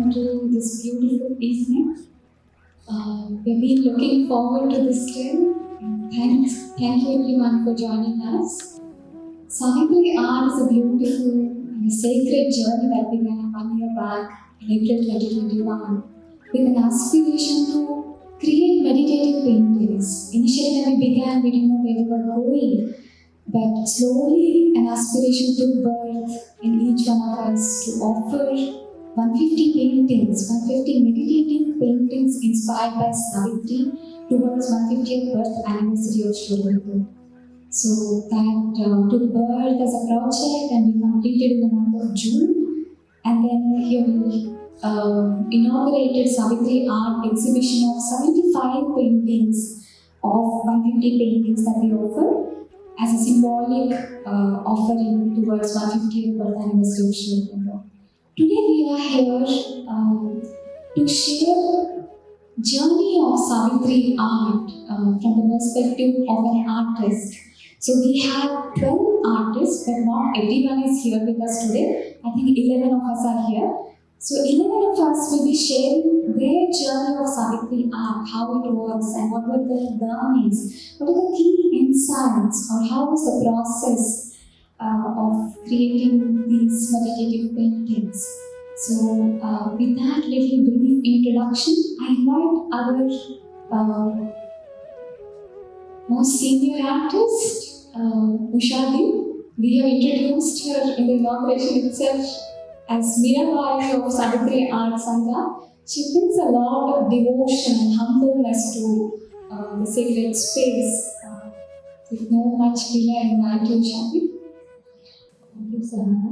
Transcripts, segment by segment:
welcome to this beautiful evening. We've been looking forward to this day. Thank you everyone for joining us. Savitri Art is a beautiful and a sacred journey that began 1 year back in April 2021 with an aspiration to create meditative paintings. Initially when we began, we didn't know where we were going, but slowly an aspiration took birth in each one of us to offer 150 paintings, 150 meditative paintings inspired by Savitri towards 150th birth anniversary of Sri Aurobindo. So that took birth as a project and we completed in the month of June. And then here we inaugurated Savitri Art exhibition of 75 paintings of 150 paintings that we offer as a symbolic offering towards 150th birth anniversary of Sri Aurobindo. Today we are here to share journey of Savitri art from the perspective of an artist. So we have 12 artists, but not everyone is here with us today. I think 11 of us are here. So 11 of us will be sharing their journey of Savitri art, how it works and what were the learnings, what are the key insights or how was the process of creating these meditative paintings. So with that little brief introduction, I invite our most senior artist, Ushadi. We have introduced her in the inauguration itself as Mirabai of Savitri Artist Sangha. She brings a lot of devotion and humbleness to the sacred space. With no much delay, I invite you, Ushadi. Thank you, sadhana.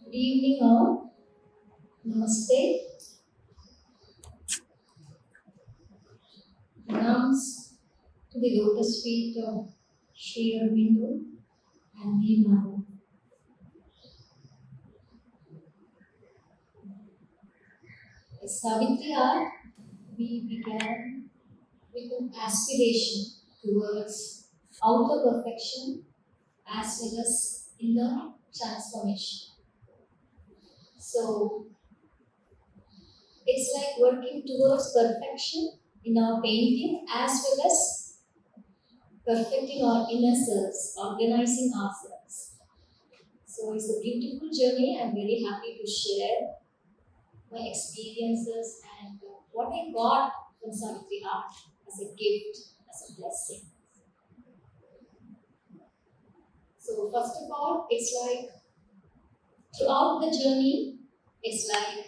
Good evening, all. Namaste. Pranams to the lotus feet of Sri Aurobindo and me, Mother. As Savitri art, we began with an aspiration towards outer perfection as well as inner transformation. So, it's like working towards perfection in our painting as well as perfecting our inner selves, organizing ourselves. So it's a beautiful journey. I'm very happy to share my experiences and what I got from Savitri art as a gift, as a blessing. So first of all, it's like throughout the journey, it's like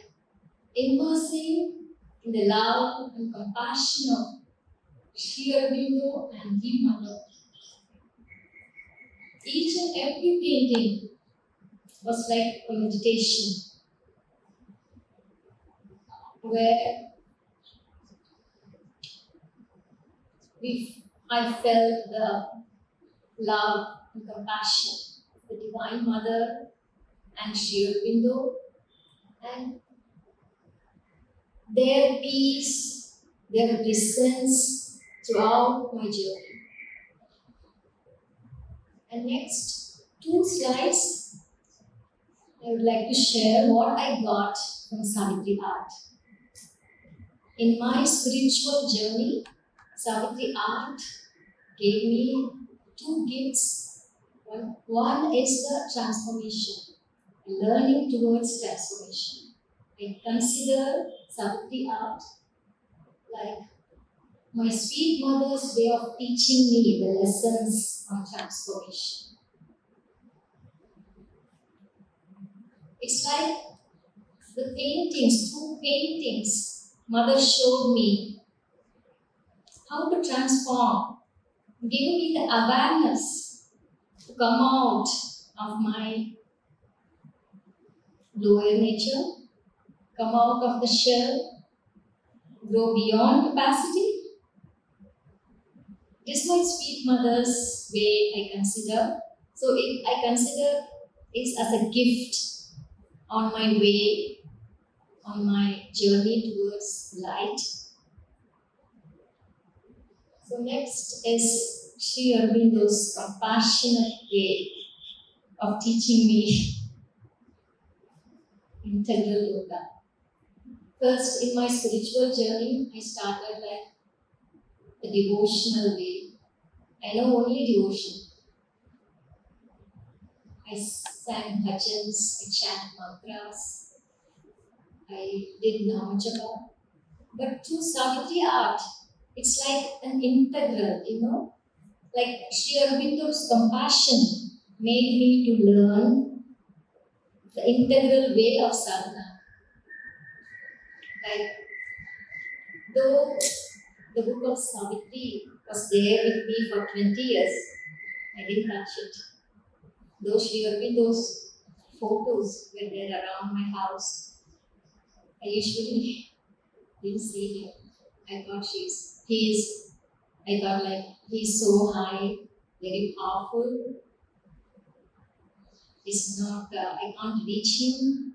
immersing in the love and compassion of Sri Aurobindo and the Mother. Each and every painting was like a meditation where I felt the love and compassion of the Divine Mother and Sri Aurobindo and their peace, their presence throughout my journey. And next, 2 slides, I would like to share what I got from Savitri art. In my spiritual journey, Savitri art gave me 2 gifts. One is the transformation, learning towards transformation. I consider Savitri art like my sweet mother's way of teaching me the lessons of transformation. It's like the paintings, 2 paintings, mother showed me how to transform, gave me the awareness to come out of my lower nature, come out of the shell, grow beyond capacity. This is my sweet mother's way I consider. So I consider it as a gift on my way, on my journey towards light. So next is Sri Aurobindo's compassionate way of teaching me integral yoga. First, in my spiritual journey, I started like a devotional way. I know only devotion. I sang bhajans, I chant mantras, I did namajapa. But through Savitri art, it's like an integral, like Sri Aurobindo's compassion made me to learn the integral way of sadhana. Like, though the book of Savitri was there with me for 20 years, I didn't touch it. Though Sri Aurobindo's photos were there around my house, I usually didn't see him. I thought I thought like he's so high, very powerful. It's not, I can't reach him.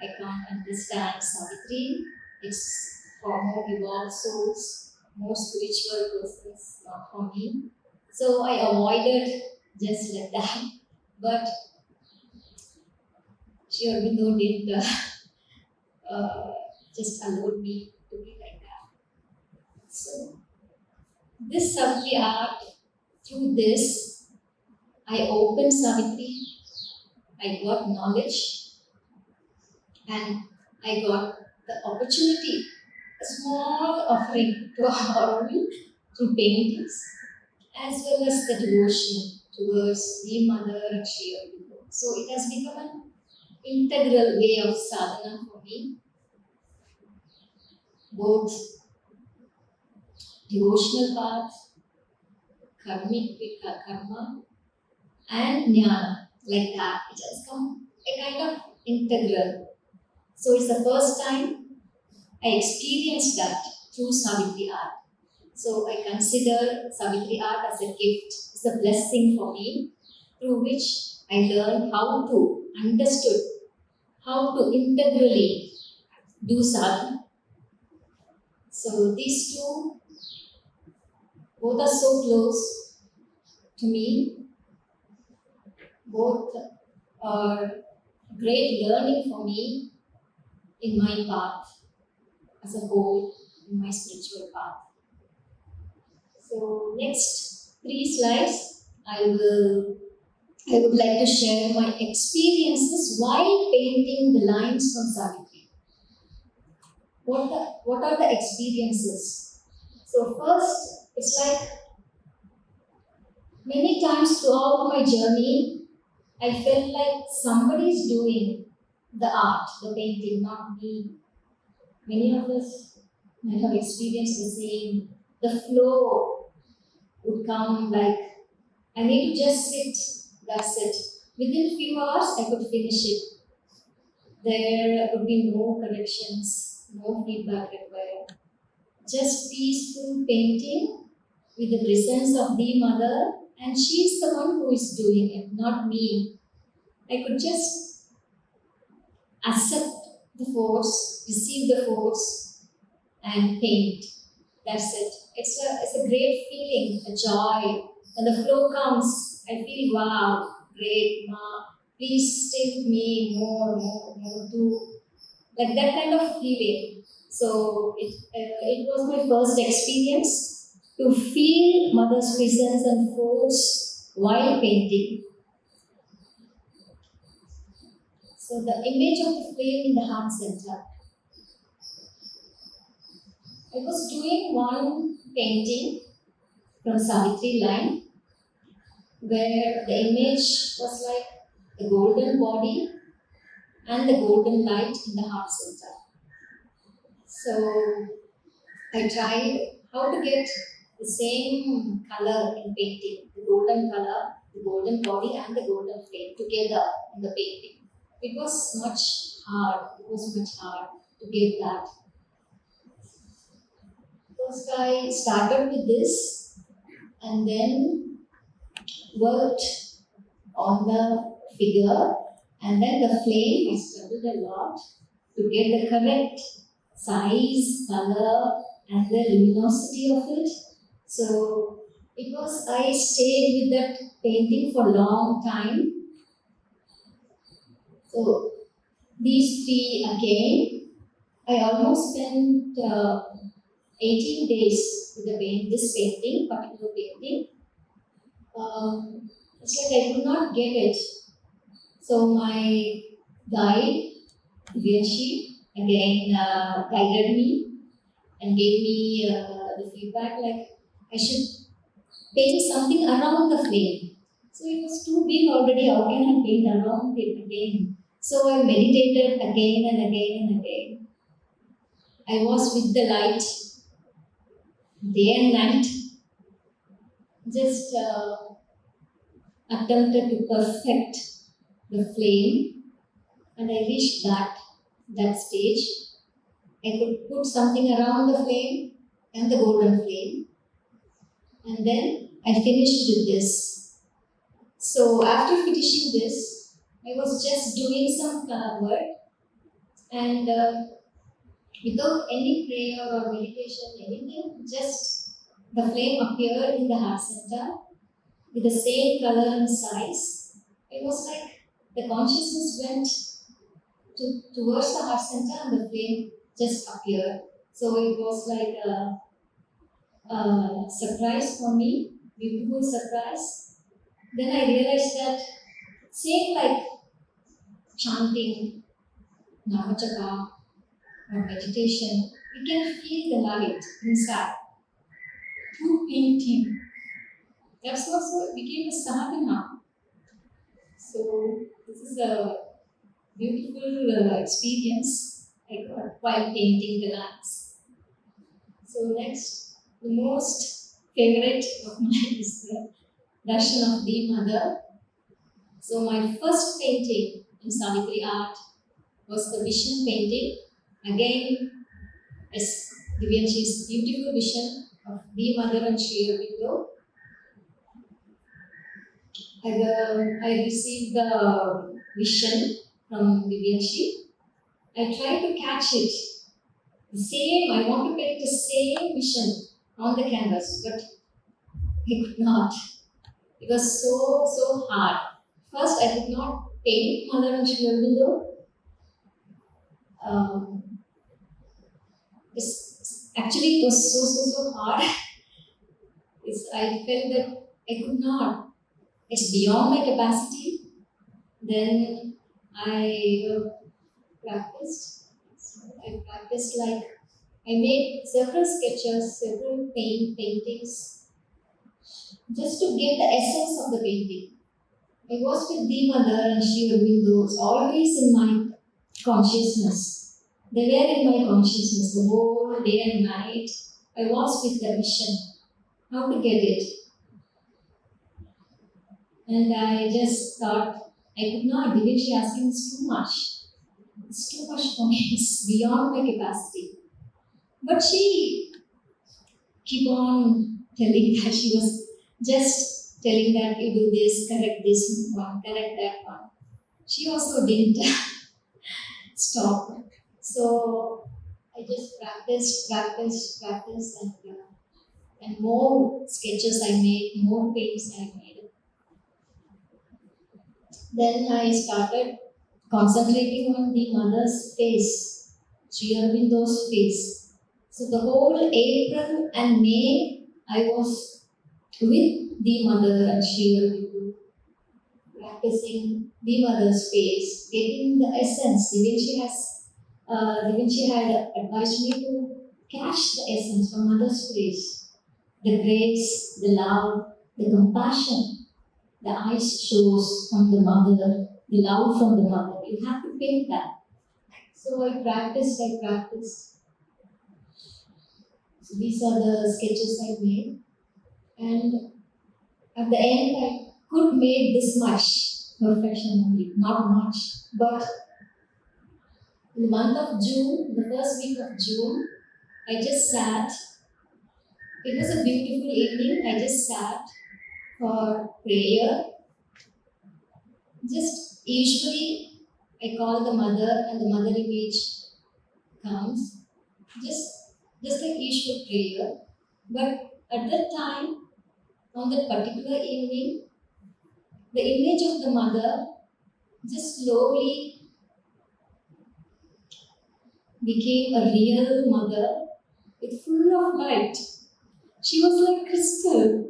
I can't understand Savitri. It's for more evolved souls, more spiritual persons, not for me. So I avoided just like that. But Sri Aurobindo didn't just allowed me to be like that. So this Savitri art, through this, I opened Savitri, I got knowledge, and I got the opportunity, a small offering to Auroville through paintings, as well as the devotion towards the Mother and Sri Aurobindo. So it has become an integral way of sadhana for me, both devotional path, karma, and jnana, like that. It has come a kind of integral. So it's the first time I experienced that through Savitri art. So I consider Savitri art as a gift, it's a blessing for me, through which I learned understood how to integrally do sadhana. So these two, both are so close to me, both are great learning for me in my path as a whole, in my spiritual path. So next 3 slides, I would like to share my experiences while painting the lines from Savitri. What are the experiences? So first, it's like many times throughout my journey, I felt like somebody is doing the art, the painting, not me. Many of us might have experienced the same. The flow would come like, I need to just sit, that's it. Within few hours, I could finish it. There would be no corrections, no feedback required. Just peaceful painting with the presence of the Mother, and she's the one who is doing it, not me. I could just accept the force, receive the force, and paint. That's it. It's a great feeling, a joy. When the flow comes, I feel, wow, great, Ma, please stay with me more, do. Like that kind of feeling. So it was my first experience to feel Mother's presence and force while painting. So the image of the flame in the heart center. I was doing one painting from Savitri line where the image was like the golden body and the golden light in the heart center. So I tried how to get the same color in painting, the golden color, the golden body and the golden flame together in the painting. It was much hard to get that. First I started with this and then worked on the figure, and then the flame I struggled a lot to get the correct size, color, and the luminosity of it. So I stayed with that painting for a long time. So these three again, I almost spent 18 days with this painting, particular painting. It's like I could not get it. So my guide, Virshi, again guided me and gave me the feedback like I should paint something around the flame. So it was too big already. How can I paint around it again? So I meditated again and again and again. I was with the light day and night, just attempted to perfect the flame, and I reached that stage. I could put something around the flame and the golden flame, and then I finished with this. So after finishing this, I was just doing some work, and without any prayer or meditation, anything, just the flame appeared in the heart center with the same color and size. It was like the consciousness went towards the heart center and the flame just appeared. So it was like a surprise for me, beautiful surprise. Then I realized that same like chanting, Namachaka, or meditation, you can feel the light inside through painting. That's also became a sadhana. So this is a beautiful experience I got while painting the lands. So next, the most favorite of mine is the darshan of the mother. So my first painting in Savitri art was the vision painting. Again, as Divyanshi's beautiful vision of the mother and Sri Aurobindo. I received the vision from Divyanshi. I tried to catch it. I want to paint the same vision on the canvas, but I could not. It was so hard. First, I could not paint Mother and Sri Aurobindo. Actually, it was so hard. I felt that I could not. It's beyond my capacity. Then I practiced. I practiced like I made several sketches, several paintings, just to get the essence of the painting. I was with the mother and Sri Aurobindo always in my consciousness. They were in my consciousness the whole day and night. I was with the vision, how to get it. And I just thought, I could not. Divinity asking is too much. It's too much for me. It's beyond my capacity. But she keep on telling that she was just telling that you do this, correct this one, correct that one. She also didn't stop. So I just practiced, and more sketches I made, more paints I made. Then I started concentrating on the mother's face, Sri Aurobindo's face. So the whole April and May, I was with the mother and Sri Aurobindo, practicing the mother's face, getting the essence. Divinci had advised me to catch the essence from mother's face, the grace, the love, the compassion. The eyes shows from the mother, the love from the mother. You have to paint that. So I practiced. So these are the sketches I made. And at the end, I could make this much perfection only, not much. But in the month of June, the first week of June, I just sat. It was a beautiful evening. I just sat for prayer. Just usually, I call the mother and the mother image comes. Just like usual prayer. But at that time, on that particular evening, the image of the mother just slowly became a real mother with full of light. She was like crystal,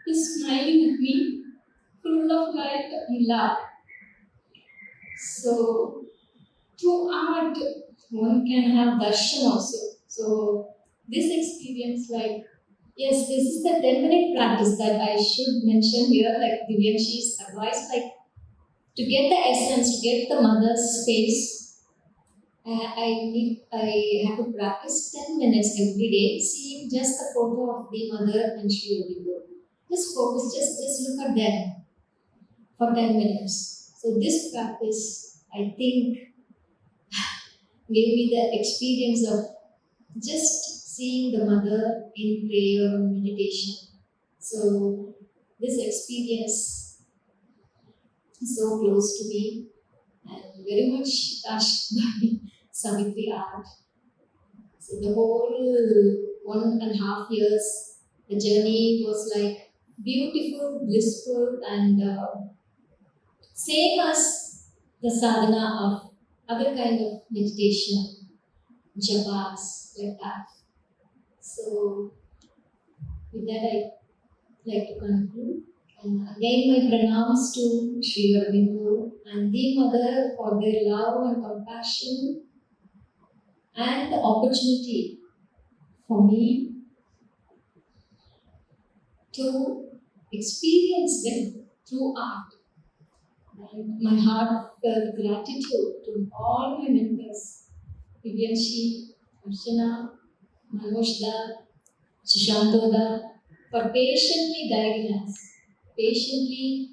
just smiling at me, full of light and love. So through art, one can have darshan also. So this experience, like, yes, this is the 10-minute practice that I should mention here, like Divyanshi's advice, like to get the essence, to get the mother's face, I have to practice 10 minutes every day, seeing just the photo of the mother and Sri Aurobindo. Just focus, just look at them for 10 minutes. So this practice, I think, gave me the experience of just seeing the mother in prayer and meditation. So this experience is so close to me and very much touched by Savitri art. So the whole 1.5 years, the journey was like beautiful, blissful, and same as the sadhana of other kind of meditation, japas, like that. So with that, I like to conclude. And again, my pranams to Sri Aurobindo and the Mother for their love and compassion and the opportunity for me to experience them through art. And my heartfelt gratitude to all my mentors, Divyanshi, Archana, Manojda, Sushantoda, for patiently guiding us, patiently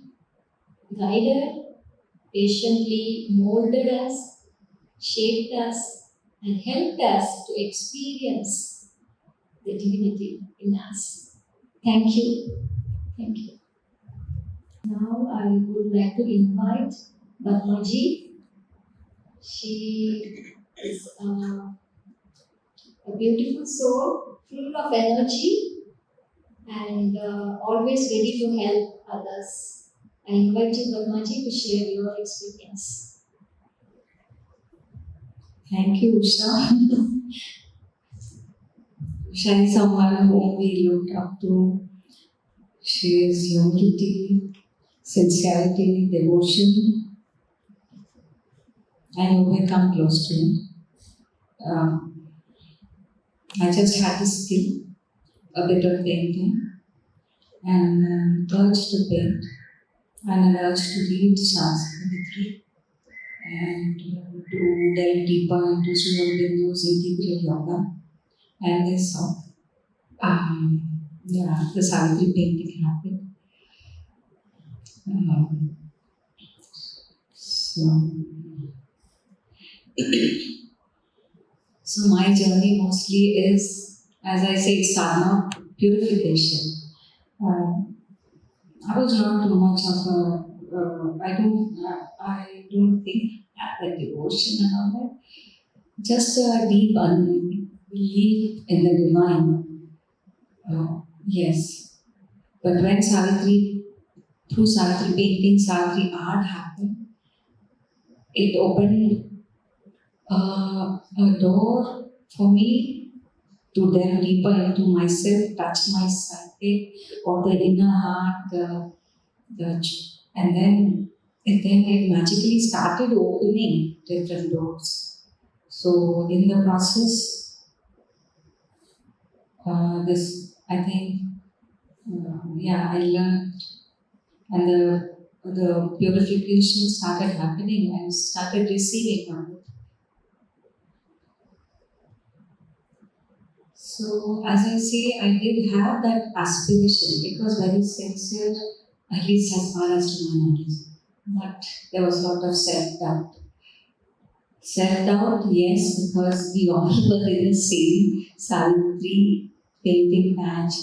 guided, patiently molded us, shaped us, and helped us to experience the divinity in us. Thank you. Thank you. Now I would like to invite Padmaji. She is a beautiful soul, full of energy, and always ready to help others. I invite you, Padmaji, to share your experience. Thank you, Usha. Usha is someone whom we looked up to. She is humility, sincerity, devotion, and you may come close to him. I just had the skill, a bit of painting, and an urge to paint, and an urge to read Savitri, and to delve deeper into Sri Aurobindo's integral yoga. And I saw, the Savitri painting happened. So my journey mostly is, as I say, sadhana, purification. I was not too much of a, I don't think that devotion and all that. Just a deep belief in the divine. Yes. But when Savitri, through Savitri painting, Savitri art happened, it opened a door for me to delve deeper into myself, touch my psyche or the inner heart, and then it magically started opening different doors. So in the process, I think, I learned, and the purification started happening and started receiving from it. So as I say, I did have that aspiration. It was very sincere, at least as far as to my knowledge. But there was a lot of self-doubt. Self-doubt, yes, because we all were in the same Savitri painting batch.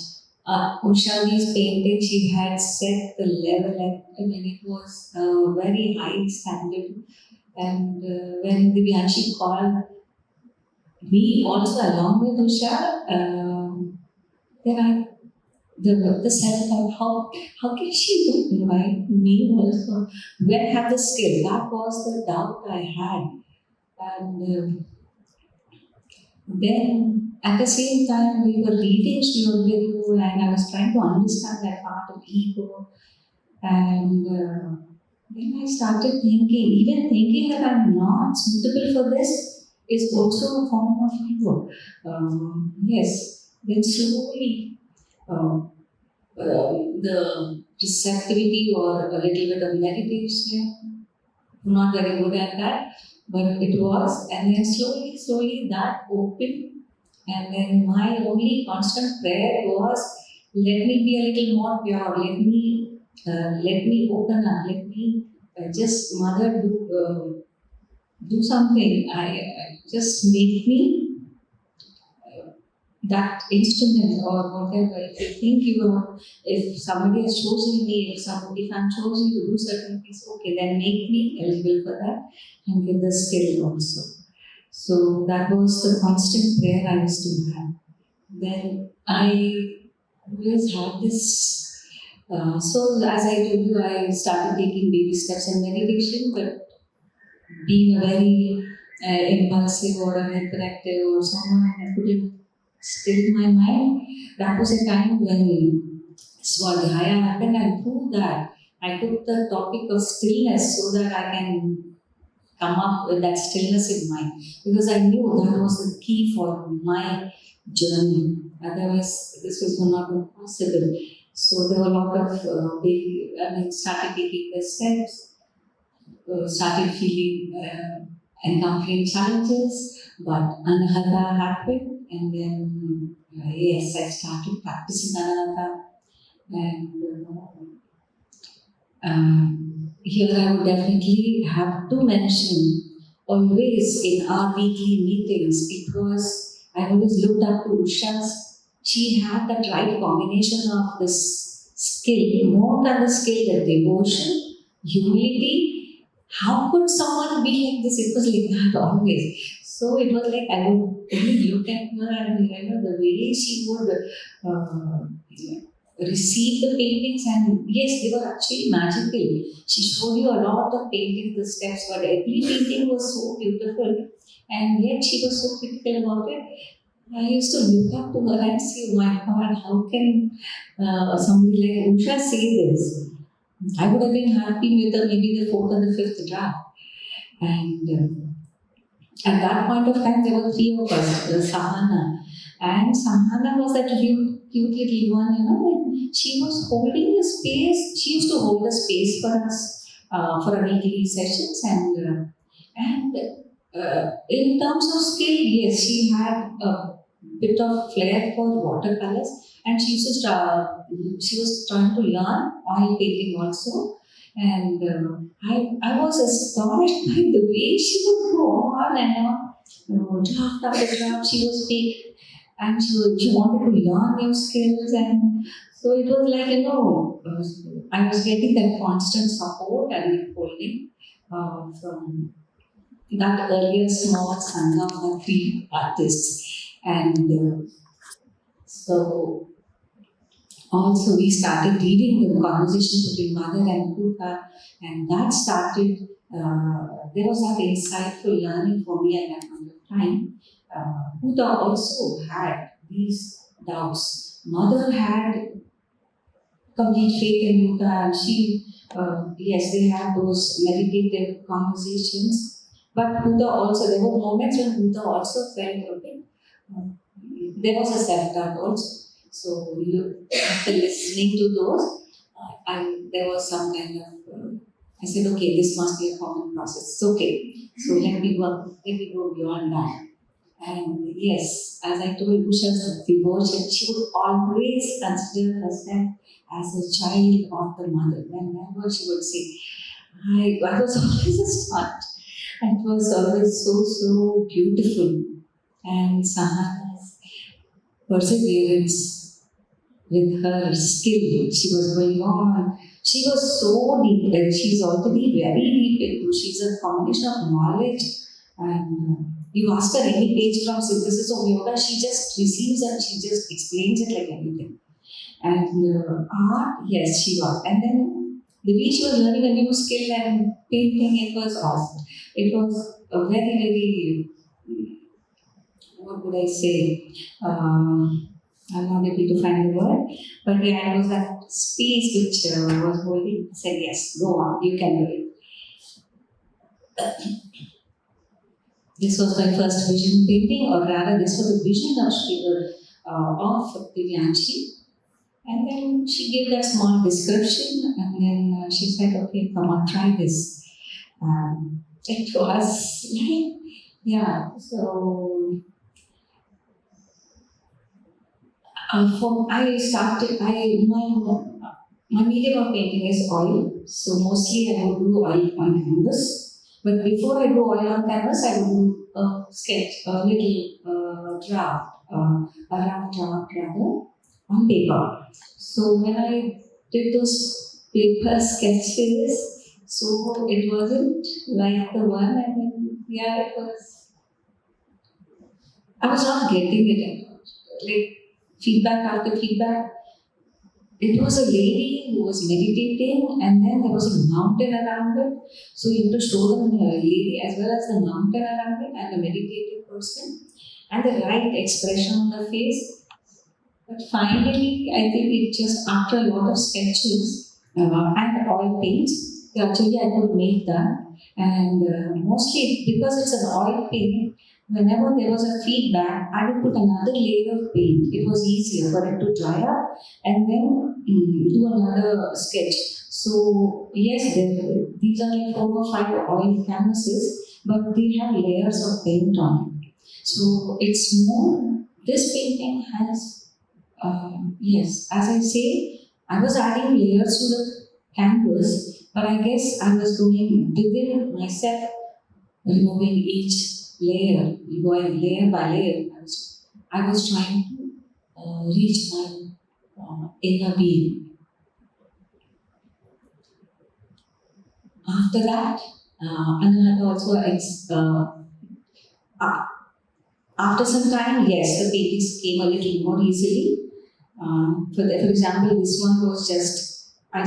Ushani's painting, she had set the level it was a very high standard. And when Divyanshi called me also along with Usha, then the self-doubt, how can she invite me also? Where have the skill? That was the doubt I had. And then at the same time we were reading Sri Aurobindo and I was trying to understand that part of ego. And then I started thinking, even thinking that I'm not suitable for this is also a form of ego. Yes, then slowly the receptivity or a little bit of meditation, not very good at that, but it was. And then slowly that opened. And then my only constant prayer was, let me be a little more pure. Let me open up. Let me just mother do something. I just make me that instrument or whatever. If you think if somebody has chosen me, if I'm chosen to do certain things, okay, then make me eligible for that and give the skill also. So that was the constant prayer I used to have. Then I always had this. So as I told you, I started taking baby steps in meditation, but being a very impulsive or an hyperactive or someone I couldn't still my mind, that was a time when Swadhyaya happened and through that I took the topic of stillness so that I can come up with that stillness in mind because I knew that was the key for my journey. Otherwise, this was not possible. So there were a lot of started taking the steps, started feeling encountering challenges, but anahata happened, and then yes, I started practicing anahata, and here I would definitely have to mention always in our weekly meetings, it was I always looked up to Usha's. She had that right combination of this skill, more than the skill, the devotion, humility. How could someone be like this? It was like that always. So it was like I would only look at her and the way she would receive the paintings, and yes, they were actually magical. She showed you a lot of paintings, the steps, but every painting was so beautiful, and yet she was so critical about it. I used to look up to her and say, "Oh my God, how can somebody like Usha say this?" I would have been happy with maybe the fourth or the fifth draft. And at that point of time, there were three of us, Sahana. And Sahana was that cute little one, and she was holding a space. She used to hold a space for us for our weekly sessions. And in terms of skill, yes, she had a bit of flair for watercolors. And she was trying to learn oil painting also. And I was astonished by the way she would go on and on, draft after draft. She was big and she wanted to learn new skills. And so it was like, I was getting that constant support and withholding from that earlier small Sangha of three artists. And so also we started reading the conversation between mother and Kuta, and that started, there was that insightful learning for me at that point of time. Kuta also had these doubts. Mother had complete faith in Kuta, and yes, they had those meditative conversations. But Kuta also, there were moments when Kuta also felt a bit, there was a self-doubt also. So after listening to those, there was some kind of, I said, okay, this must be a common process. It's okay. So let me go beyond that. And yes, as I told Usha's devotion, she would always consider herself as a child of the mother. Whenever she would say, I was always astonished. And it was always so beautiful. And Sahana's perseverance with her skill, she was going on. She was so deep, and she's already very deep into. She's a combination of knowledge and you ask her any page from synthesis of yoga, she just receives and she just explains it like anything. And art, yes, she was. And then the way she was learning a new skill and painting, it was awesome. It was a very what would I say? I'm not able to find the word, but yeah, it was that space which was holding. I said, yes, go on, you can do it. This was my first vision painting, or rather, this was a vision of of Divyanshi. And then she gave that small description, and then she said, "Okay, come on, try this." It was like, yeah. So for I started. My medium of painting is oil, so mostly I would do oil on canvas. But before I do oil on canvas, I would do a sketch, a little draft, a rough draft rather, on paper. So when I did those paper sketches, so it wasn't like the one, and then yeah, it was. I was not getting it at all. Like feedback after feedback, it was a lady who was meditating, and then there was a mountain around it. So you have to show them the lady as well as the mountain around it and the meditative person and the right expression on the face. But finally, I think it just after a lot of sketches and oil paints, actually I could make that. And mostly because it's an oil paint, whenever there was a feedback, I would put another layer of paint. It was easier for it to dry up and then do another sketch. So yes, these are like 4 or 5 oil canvases, but they have layers of paint on it. So it's more. This painting has yes, as I say, I was adding layers to the canvas, but I guess I was doing within myself, removing each layer, going layer by layer. I was trying to reach my inner being. After that, and I had also uh, after some time, yes, the paintings came a little more easily. For example, this one was I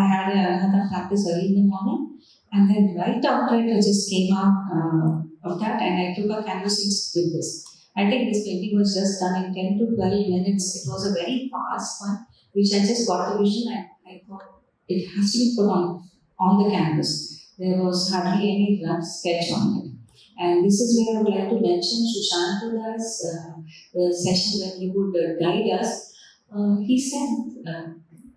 had another practice early in the morning, and then right after it, I just came out of that and I took a canvas and did this. I think this painting was just done in 10 to 12 minutes. It was a very fast one, which I just got the vision and I thought it has to be put on the canvas. There was hardly any rough sketch on it. And this is where I would like to mention Sushantada's the session when he would guide us. He said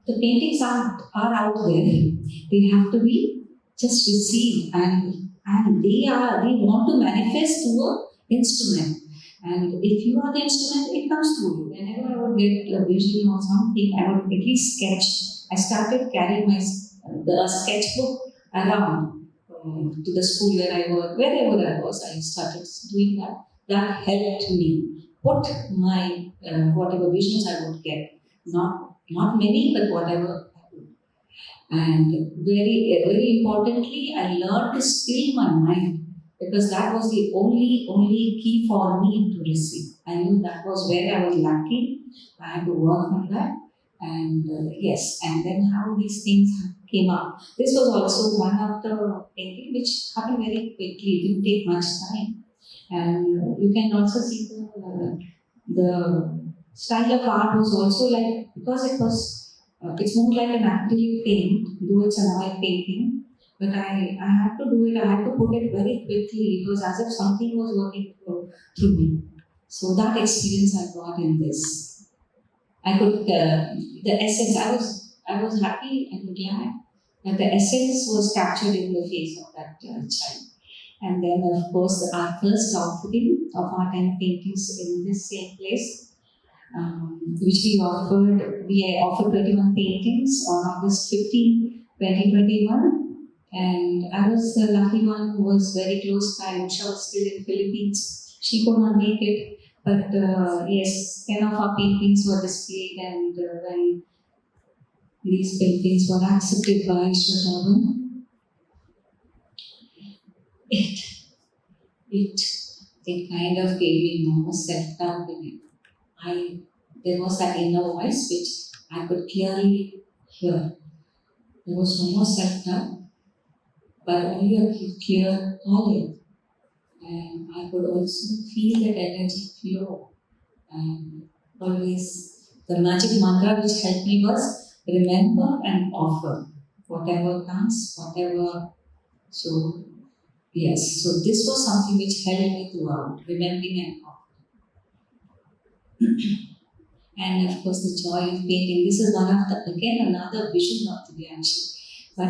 the paintings are out there. They have to be just received, and they want to manifest through an instrument. And if you are the instrument, it comes through you. Whenever I would get a vision or something, I would at least sketch. I started carrying the sketchbook around to the school where I work, wherever I was. I started doing that. That helped me put my whatever visions I would get. Not many, but whatever. And very importantly, I learned to still my mind because that was the only key for me to receive. I knew that was where I was lacking. I had to work on that. And yes, and then how these things came up. This was also one of the painting which happened very quickly. It didn't take much time. And you can also see the style of art was also like because it's more like an acrylic paint, though it's an oil painting. But I had to do it. I had to put it very quickly. It was as if something was working through me. So that experience I got in this. I could the essence. I was happy and glad that the essence was captured in the face of that child. And then, of course, our first offering of art and paintings in this same place, which we offered 21 paintings on August 15, 2021. And I was the lucky one who was very close by. Usha was still in Philippines. She could not make it. But yes, 10 of our paintings were displayed, and when these paintings were accepted by Sri Bhavan, it, it, it kind of gave me more self-doubt in it. There was that inner voice which I could clearly hear. There was no more self-doubt, but only a clear calling. and I could also feel that energy flow. And always the magic mantra which helped me was remember and offer. Whatever comes, whatever. So, yes, so this was something which held me throughout, remembering and offering. And of course, the joy of painting. This is one of the, again, another vision of the Vyanshi. But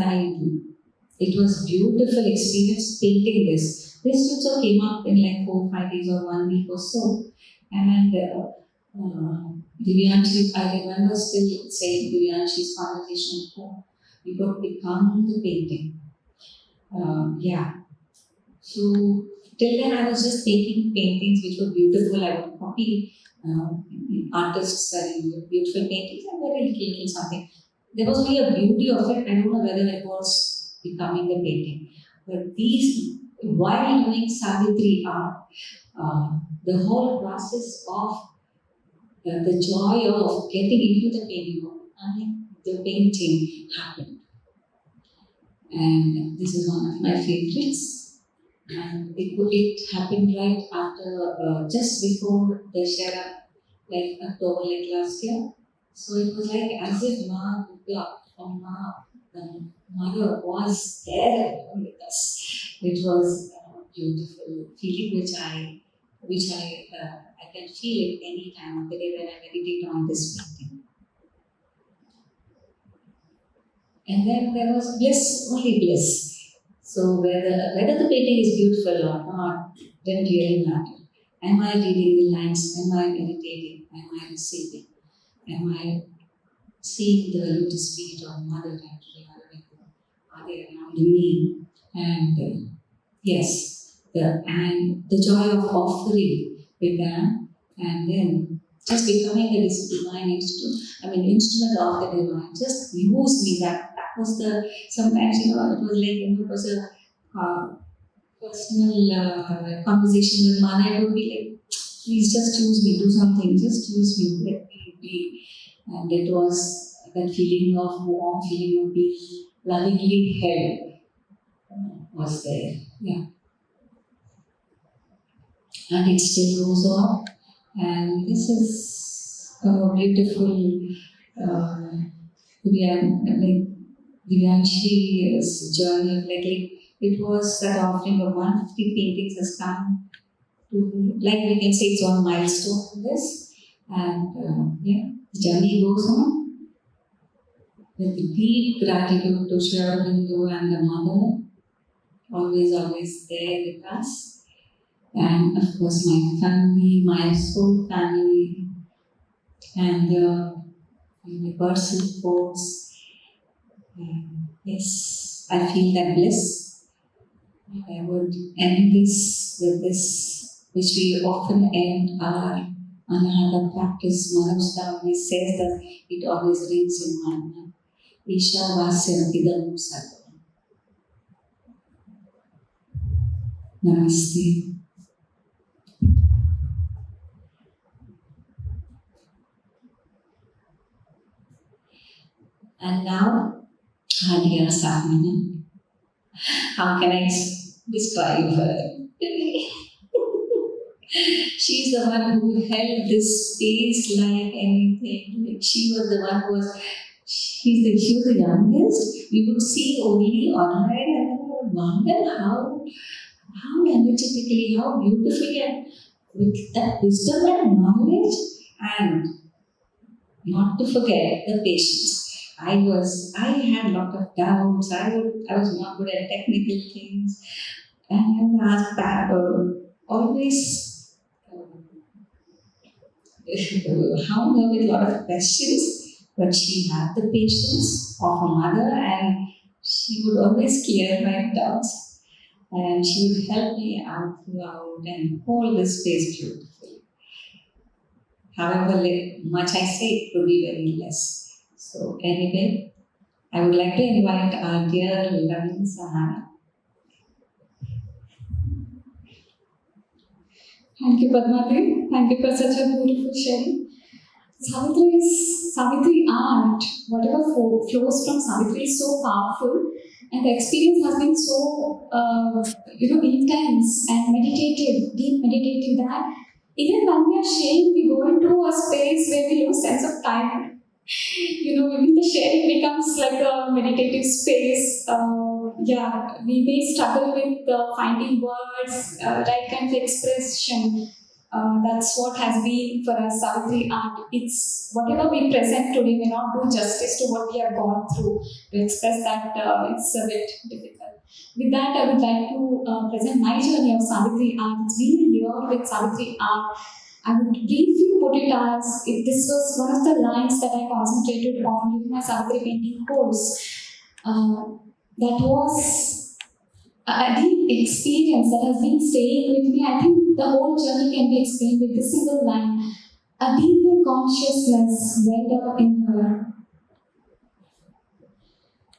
it was beautiful experience painting this. This also came up in like 4 5 days or 1 week or so. And Divyanshi, I remember still saying Divyanshi's conversation at home. We could become the painting. Yeah. So till then I was just making paintings which were beautiful. I would copy artists and beautiful paintings and very little something. There was only a beauty of it. I don't know whether it was becoming the painting. But these, while doing Savitri art, the whole process of the joy of getting into the painting, the painting happened. And this is one of my favorites. And it happened right after, just before the Shara, like October, like last year. So it was like as if Ma Durga or Ma, the mother, was there with us. It was a beautiful feeling I can feel it any time of the day when I meditate on this painting. And then there was bliss, only bliss. So whether the painting is beautiful or not didn't really matter. Am I reading the lines? Am I meditating? Am I receiving? Am I seeing the lotus feet of Mother and Sri Aurobindo? Are they around me? And yes, and the joy of offering began, and then just becoming the divine instrument of the divine. Just use me. That was the, sometimes it was like it was a personal conversation with Mana. It would be like, please just choose me, do something, just choose me, let me be. And it was that feeling of warm, feeling of being lovingly held was there. Yeah. And it still goes on. And this is a beautiful Divyanshi's journey. Like it was that offering of 150 paintings has come to, like we can say, it's one milestone for this. And yeah, the journey goes on with deep gratitude to Sri Aurobindo and the Mother, always there with us. And of course, my family, my soul family, and my personal folks. Yes, I feel that bliss. I would end this with this, which we often end our another practice. Manoj always says that it always rings in my mind. Isha Vasyam Idam Sarvam. Namaste. And now, Hadia Samana. How can I describe her? She's the one who held this space like anything. Like she was the one who was, she was the youngest. We would see only online and then we would wonder how energetically, how beautifully, and with that wisdom and knowledge, and not to forget the patience. I had a lot of doubts. I was not good at technical things, and I asked that always hound her with a lot of questions. But she had the patience of her mother, and she would always clear my doubts, and she would help me out throughout and hold this space beautifully. However much I say, it could be very less. So anyway, I would like to invite our dear loving Sahana. Thank you, Padmati. Thank you for such a beautiful sharing. Savitri art. Whatever flows from Savitri is so powerful, And the experience has been so, intense and meditative, deep meditative that even when we are sharing, we go into a space where we lose sense of time. Even the sharing becomes like a meditative space. We may struggle with finding words, right kind of expression. That's what has been for us Savitri art. It's whatever we present today may not do justice to what we have gone through. To express that, it's a bit difficult. With that, I would like to present my journey of Savitri art. It's been a year with Savitri art. I would briefly put it as if this was one of the lines that I concentrated on during my Savitri painting course. That was a deep experience that has been staying with me. I think the whole journey can be explained with this single line. A deeper consciousness welled up in her.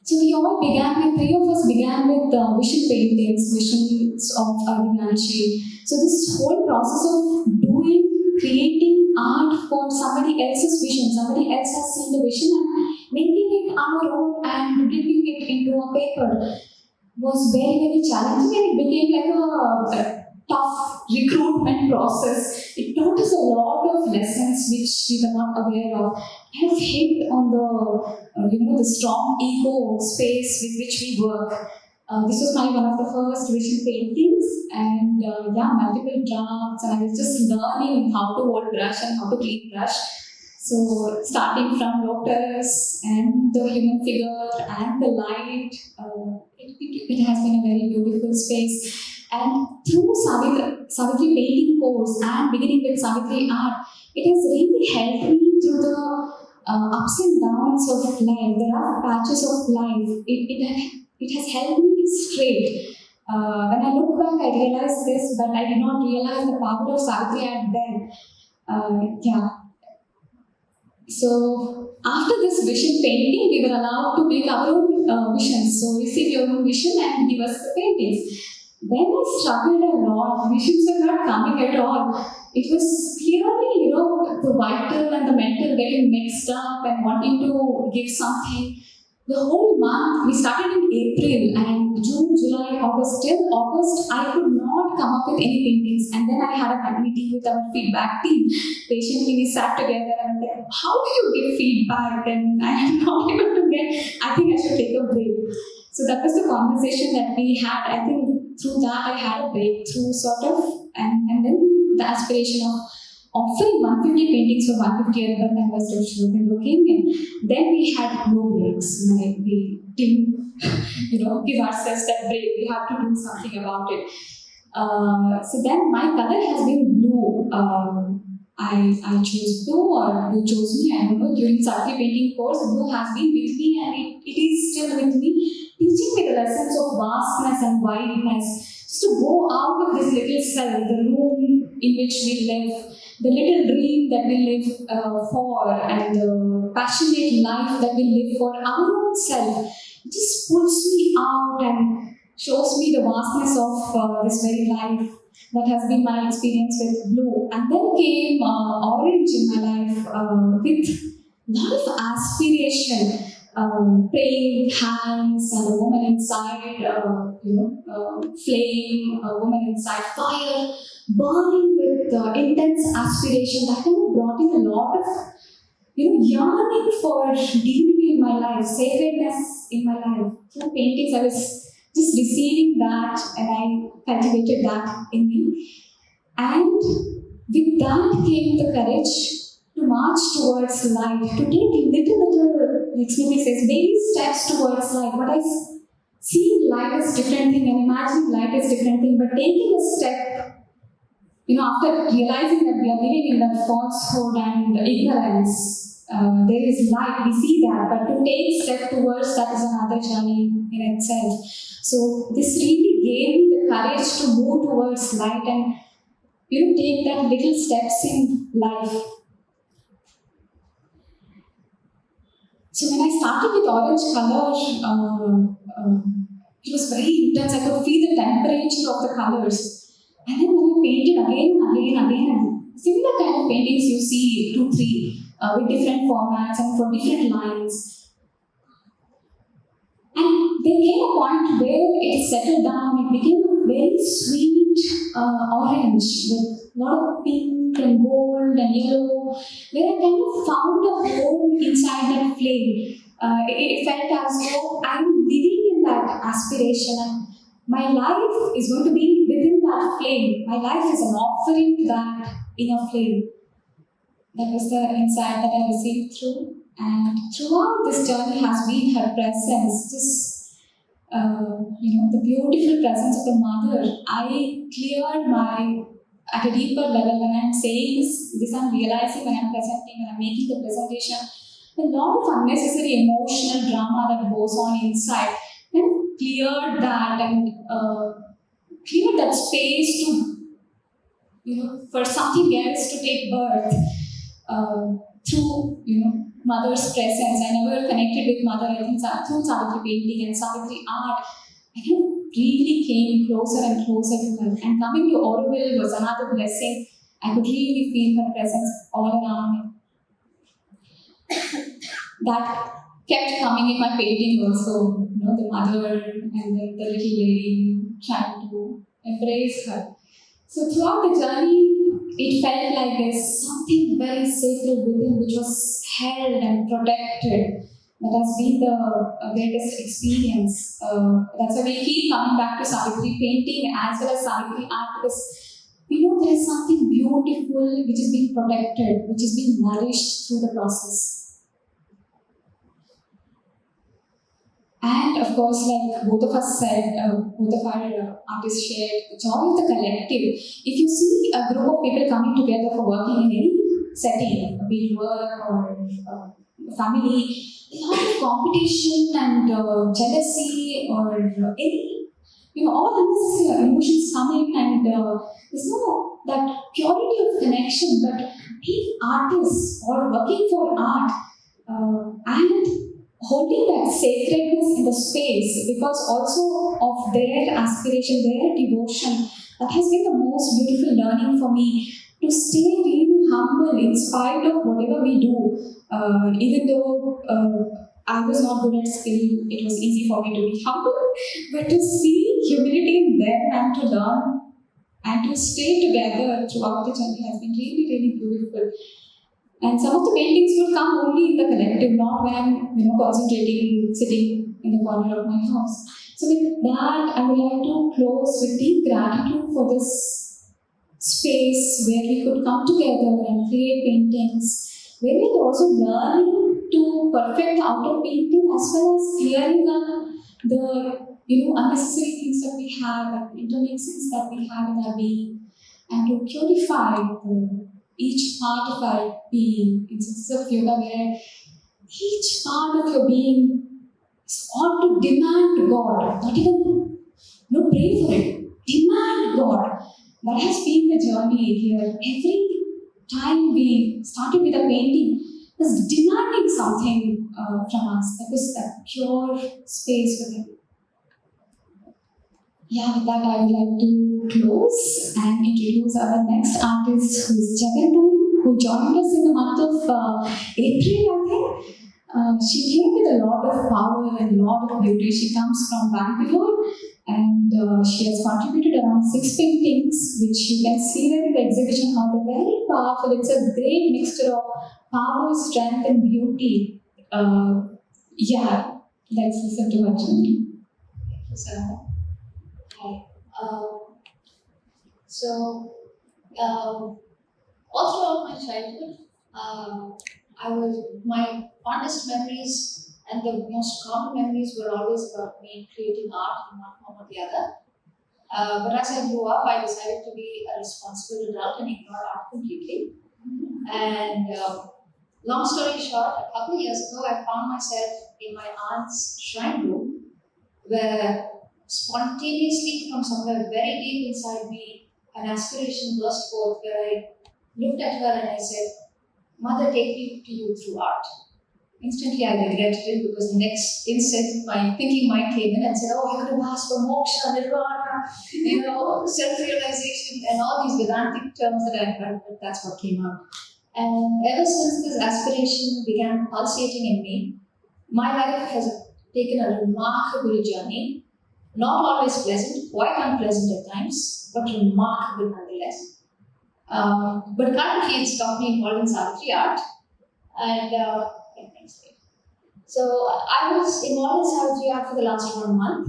So we all began with, three of us began with vision paintings, visions of Adinanshi. So this whole process of creating art for somebody else's vision, somebody else has seen the vision and making it our own and bringing it into a paper was very, very challenging, and it became like a tough recruitment process. It taught us a lot of lessons which we were not aware of. I have hit on the strong ego space with which we work. This was one of the first vision paintings, and multiple drafts, and I was just learning how to hold brush and how to clean brush. So starting from lotus and the human figure and the light, it has been a very beautiful space. And through Savitri painting course and beginning with Savitri art, it has really helped me through the ups and downs of life. There are patches of life. It has helped me straight. When I look back, I realized this, but I did not realize the power of Savitri art then. So after this vision painting, we were allowed to make our own visions. So receive your own vision and give us the paintings. Then I struggled a lot. Visions were not coming at all. It was clearly, the vital and the mental getting mixed up and wanting to give something. The whole month, we started in April and June, July, August, till August, I could not come up with any paintings. And then I had a meeting with our feedback team. Patiently, we sat together and like, how do you give feedback? And I am not able to I think I should take a break. So that was the conversation that we had. I think through that, I had a breakthrough sort of, and then the aspiration of offering 150 paintings for 150 year birth anniversary of Sri Aurobindo came in. Then we had no breaks. We didn't, give ourselves that break. We have to do something about it. So then my color has been blue. I chose blue, or blue chose me. I don't know. During Savitri painting course, blue has been with me, and it is still with me, teaching me the lessons of vastness and wideness. Just to go out of this little cell, the room in which we live, the little dream that we live for, and the passionate life that we live for our own self, it just pulls me out and shows me the vastness of this very life. That has been my experience with blue. And then came orange in my life with a lot of aspiration. Praying hands and a woman inside, flame, a woman inside fire, burning with intense aspiration. That kind of brought in a lot of, yearning for divinity in my life, sacredness in my life. Through paintings, I was just receiving that, and I cultivated that in me. And with that came the courage to march towards light, to take little, like Smriti says, baby steps towards light. But I see light is different thing and imagining light is different thing, but taking a step, after realizing that we are living in that falsehood and ignorance, there is light, we see that, but to take step towards that is another journey in itself. So this really gave me the courage to move towards light and take that little steps in life. So when I started with orange color, it was very intense. I could feel the temperature of the colors. And then when I painted again and again, similar kind of paintings you see 2, 3 with different formats and for different lines. And there came a point where it settled down, it became a very sweet orange with a lot of pink and gold and yellow, where I kind of found a home inside that flame. It felt as though I'm living in that aspiration, and my life is going to be within that flame. My life is an offering to that inner flame. That was the insight that I received through. And throughout this journey has been her presence, the beautiful presence of the mother. I cleared at a deeper level when I'm saying this I'm realizing when I'm presenting, when I'm making the presentation, a lot of unnecessary emotional drama that goes on inside. And cleared that and cleared that space to, for something else to take birth through, mother's presence. I never connected with mother, I think, through Savitri painting and Savitri art. I kind of really came closer and closer to her. And coming to Auroville was another blessing. I could really feel her presence all around me. That kept coming in my painting also, the mother and the little lady trying to embrace her. So throughout the journey, it felt like there's something very sacred within which was held and protected. That has been the greatest experience. That's why we keep coming back to Savitri painting as well as Savitri art, because there is something beautiful which is being protected, which is being nourished through the process. And of course, like both of us said, both of our artists shared, the joy of the collective. If you see a group of people coming together for working in any setting, be it work or family, a lot of competition and jealousy or any, all unnecessary emotions come in, and there's no that purity of connection. But being artists or working for art and holding that sacredness in the space, because also of their aspiration, their devotion, that has been the most beautiful learning for me, to stay really humble in spite of whatever we do. Even though I was not good at skill, it was easy for me to be humble, but to see humility in them and to learn and to stay together throughout the journey has been really, really beautiful. And some of the paintings will come only in the collective, not when I'm concentrating, sitting in the corner of my house. So with that, I would like to close with deep gratitude for this space where we could come together and create paintings, where we could also learn to perfect the outer painting as well as clearing up the unnecessary things that we have, like intermixings that we have in our being, and to purify each part of our being. In sense of yoga, where each part of your being ought to demand God, not even pray for it, demand God. That has been the journey here. Every time we started with a painting, was demanding something from us. That was that pure space within. Yeah, with that, I would like to close and introduce our next artist, who is Jagannath, who joined us in the month of April, I think. She came with a lot of power and a lot of beauty. She comes from Bangalore, and she has contributed around 6 paintings, which you can see there in the exhibition hall. They're very powerful. It's a great mixture of power, strength, and beauty. Yeah, let's listen to her journey. So, hi. All throughout my childhood, my fondest memories and the most common memories were always about me creating art in one form or the other. But as I grew up, I decided to be a responsible adult and ignore art completely. And long story short, a couple of years ago, I found myself in my aunt's shrine room, where spontaneously from somewhere very deep inside me, an aspiration burst forth, where I looked at her and I said, "Mother, take me to you through art." Instantly, I regretted it, because the next instant, my thinking mind came in and said, "Oh, I could have asked for moksha, nirvana, self-realization," and all these Vedantic terms that I heard, but that's what came out. And ever since this aspiration began pulsating in me, my life has taken a remarkable journey. Not always pleasant, quite unpleasant at times, but remarkable nonetheless. But currently it's company involved in Savitri art. And next slide. So I was involved in Savitri art for the last 1 month,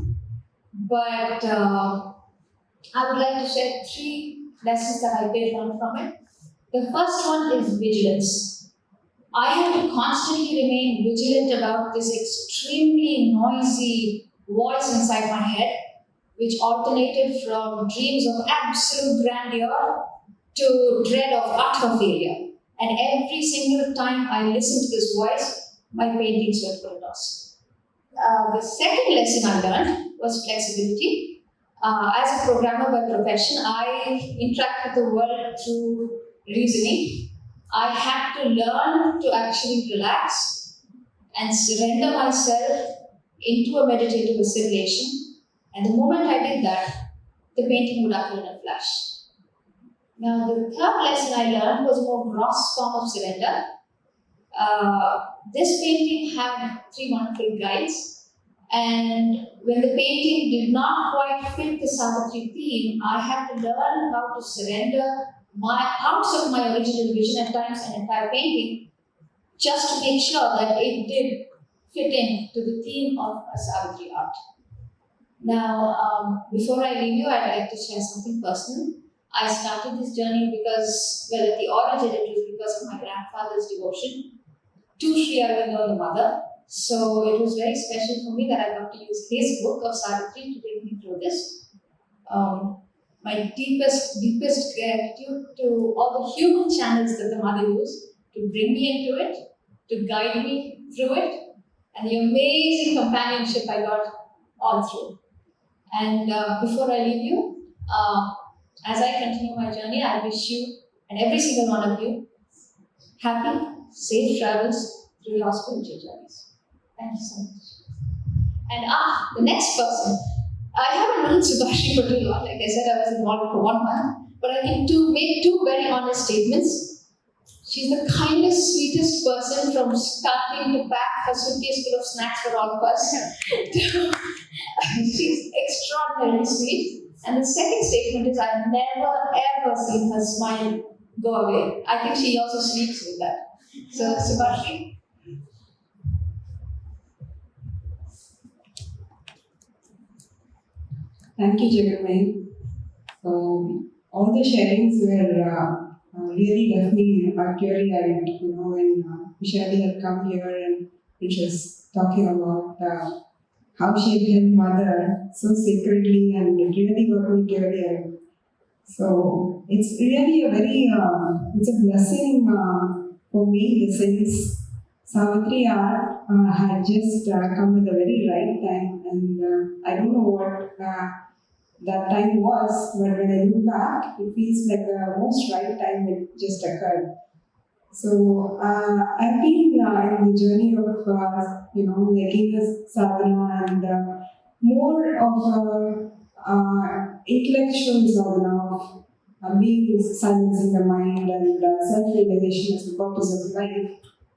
but I would like to share 3 lessons that I did learn from it. The first one is vigilance. I had to constantly remain vigilant about this extremely noisy voice inside my head, which alternated from dreams of absolute grandeur to dread of utter failure. And every single time I listened to this voice, my paintings were full loss. The second lesson I learned was flexibility. As a programmer by profession, I interact with the world through reasoning. I had to learn to actually relax and surrender myself into a meditative assimilation. And the moment I did that, the painting would appear in a flash. Now, the third lesson I learned was a more gross form of surrender. This painting had 3 wonderful guides, and when the painting did not quite fit the Savitri theme, I had to learn how to surrender my parts of my original vision, at times an entire painting, just to make sure that it did fit in to the theme of a Savitri art. Now, before I leave you, I'd like to share something personal. I started this journey because, well, at the origin it was because of my grandfather's devotion to Sri Aurobindo, the mother. So it was very special for me that I got to use his book of Savitri to take me through this. My deepest gratitude to all the human channels that the mother used to bring me into it, to guide me through it, and the amazing companionship I got all through. And before I leave you, as I continue my journey, I wish you and every single one of you happy, safe travels through your spiritual journeys. Thank you so much. And the next person. I haven't known Subhashi for too long. Like I said, I was involved for 1 month. But I can make 2 very honest statements. She's the kindest, sweetest person, from starting to pack her suitcase full of snacks for all of us. She's extraordinarily sweet. And the second statement is, I've never ever seen her smile go away. I think she also sleeps with that. So, Subhashi. Thank you, Jagamai. All the sharings were really left me teary-eyed. When Vishali had come here and she was talking about how she had helped mother so sacredly, and it really got me teary-eyed. So it's really it's a blessing for me, the sense Savitri art had just come at the very right time, and I don't know what that time was, but when I look back, it feels like the most right time it just occurred. So I've been in the journey of making a sadhana, and more of intellectual sadhana of being silencing the mind and self-realization as the purpose of life.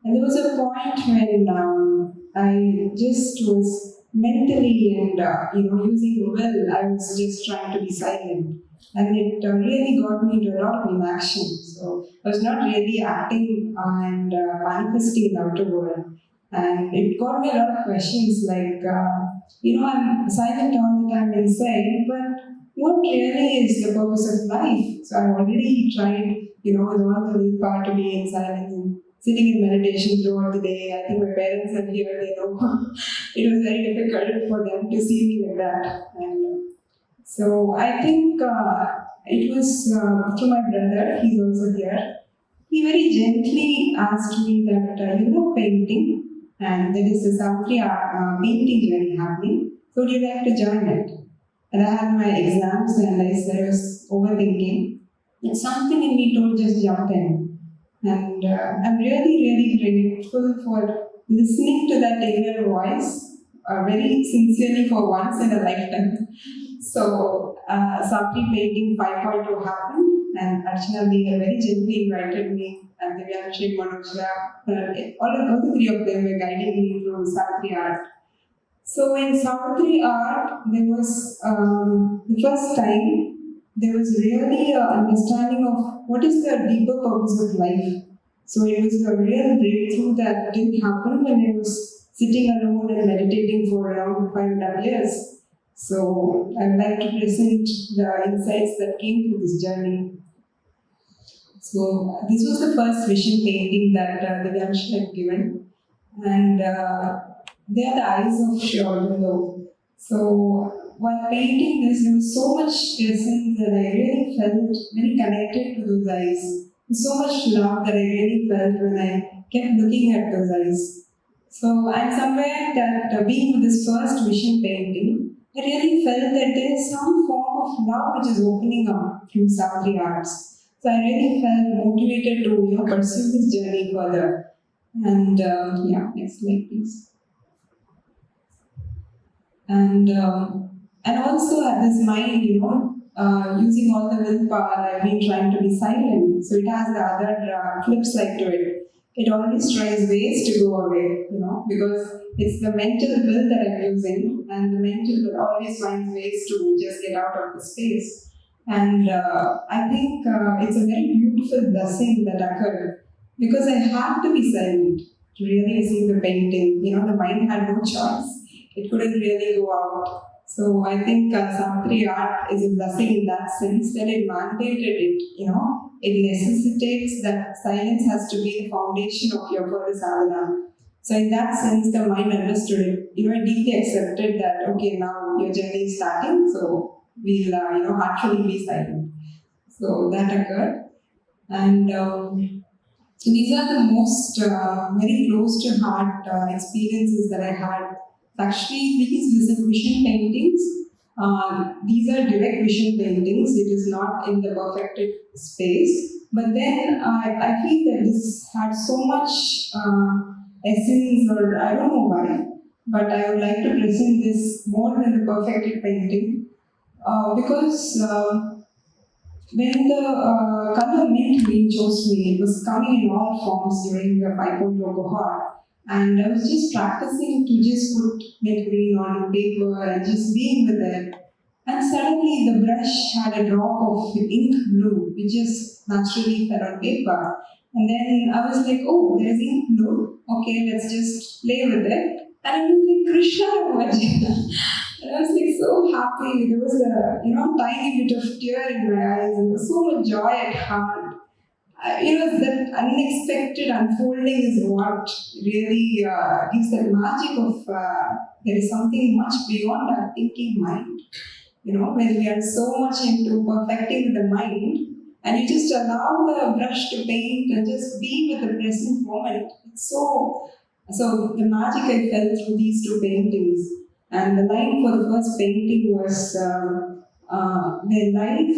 And there was a point when I just was mentally and using the will, I was just trying to be silent, and it really got me into a lot of inaction. So I was not really acting and manifesting in the outer world, and it got me a lot of questions like, I'm silent all the time inside, but what really is the purpose of life? So I've already tried, with all the willpower to be in silence and sitting in meditation throughout the day. I think my parents are here, they know it was very difficult for them to see me like that. And so I think it was through my brother, he's also here. He very gently asked me that, painting, and there is a Savitri painting journey happening, so would you like to join it? And I had my exams, and I said I was overthinking. And something in me told just jump in. And I'm really, really grateful for listening to that inner voice very sincerely for once in a lifetime. So, Savitri painting 5.2 happened, and Archana Deha very gently invited me, and Divyanshi, Manojya, all the 3 of them were guiding me through Savitri art. So in Savitri art, there was the first time there was really an understanding of what is the deeper purpose of life. So it was a real breakthrough that didn't happen when I was sitting alone and meditating for around 5.5 years. So I would like to present the insights that came through this journey. So this was the first vision painting that Divyansh had given, and they are the eyes of Sri Aurobindo. So while painting this, there was so much presence that I really felt very connected to those eyes. So much love that I really felt when I kept looking at those eyes. So I'm somewhere that being with this first vision painting, I really felt that there is some form of love which is opening up through Savitri arts. So I really felt motivated to pursue this journey further. And next slide please. And also at this mind, using all the willpower, I've been trying to be silent. So it has the other flip side to it. It always tries ways to go away, because it's the mental will that I'm using, and the mental will always finds ways to just get out of the space. And I think it's a very beautiful blessing that occurred because I had to be silent to really see the painting. The mind had no choice. It couldn't really go out. So I think Savitri art is a blessing in that sense that it mandated it, it necessitates that silence has to be the foundation of your further sadhana. So in that sense, the mind understood it. It deeply accepted that, okay, now your journey is starting, so we'll, actually be silent. So that occurred. And so these are the most very close to heart experiences that I had. Actually, these vision paintings, these are direct vision paintings. It is not in the perfected space. But then I feel that this had so much essence, or I don't know why, but I would like to present this more than the perfected painting because when the color mint green chose me, it was coming in all forms during the 5.0 cohort. And I was just practicing to just put mint green on paper and just being with it. And suddenly the brush had a drop of ink blue, which just naturally fell on paper. And then I was like, oh, there's ink blue. Okay, let's just play with it. And I was like, Krishna Ramaji. And I was like so happy. There was a tiny bit of tear in my eyes, and there was so much joy at heart. That unexpected unfolding is what really gives that magic of there is something much beyond our thinking mind. When we are so much into perfecting the mind, and you just allow the brush to paint and just be with the present moment. It's so the magic I felt through these two paintings. And the line for the first painting was where life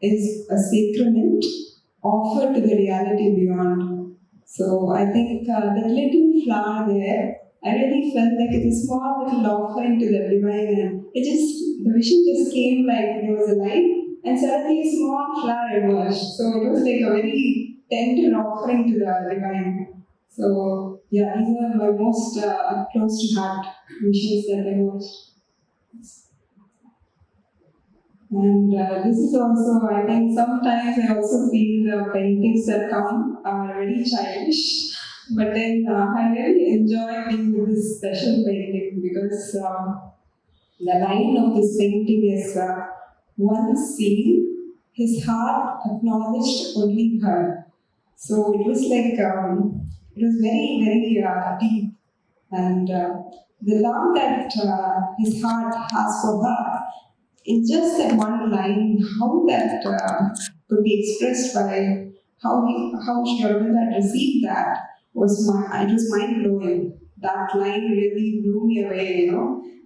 is a sacrament offered to the reality beyond. So I think that little flower there, I really felt like it's a small little offering to the divine, and the vision just came like there was a light, and suddenly a small flower emerged. So it was like a very tender offering to the divine. So yeah, these are my most close to heart visions that I watched. And this is also, I think sometimes I also feel the paintings that come are very childish. But then I really enjoy being with this special painting because the line of this painting is once seen, his heart acknowledged only her. So it was like, it was very, very deep. And the love that his heart has for her, in just that one line, how that could be expressed by how Sri Aurobindo had received that it was mind blowing. That line really blew me away.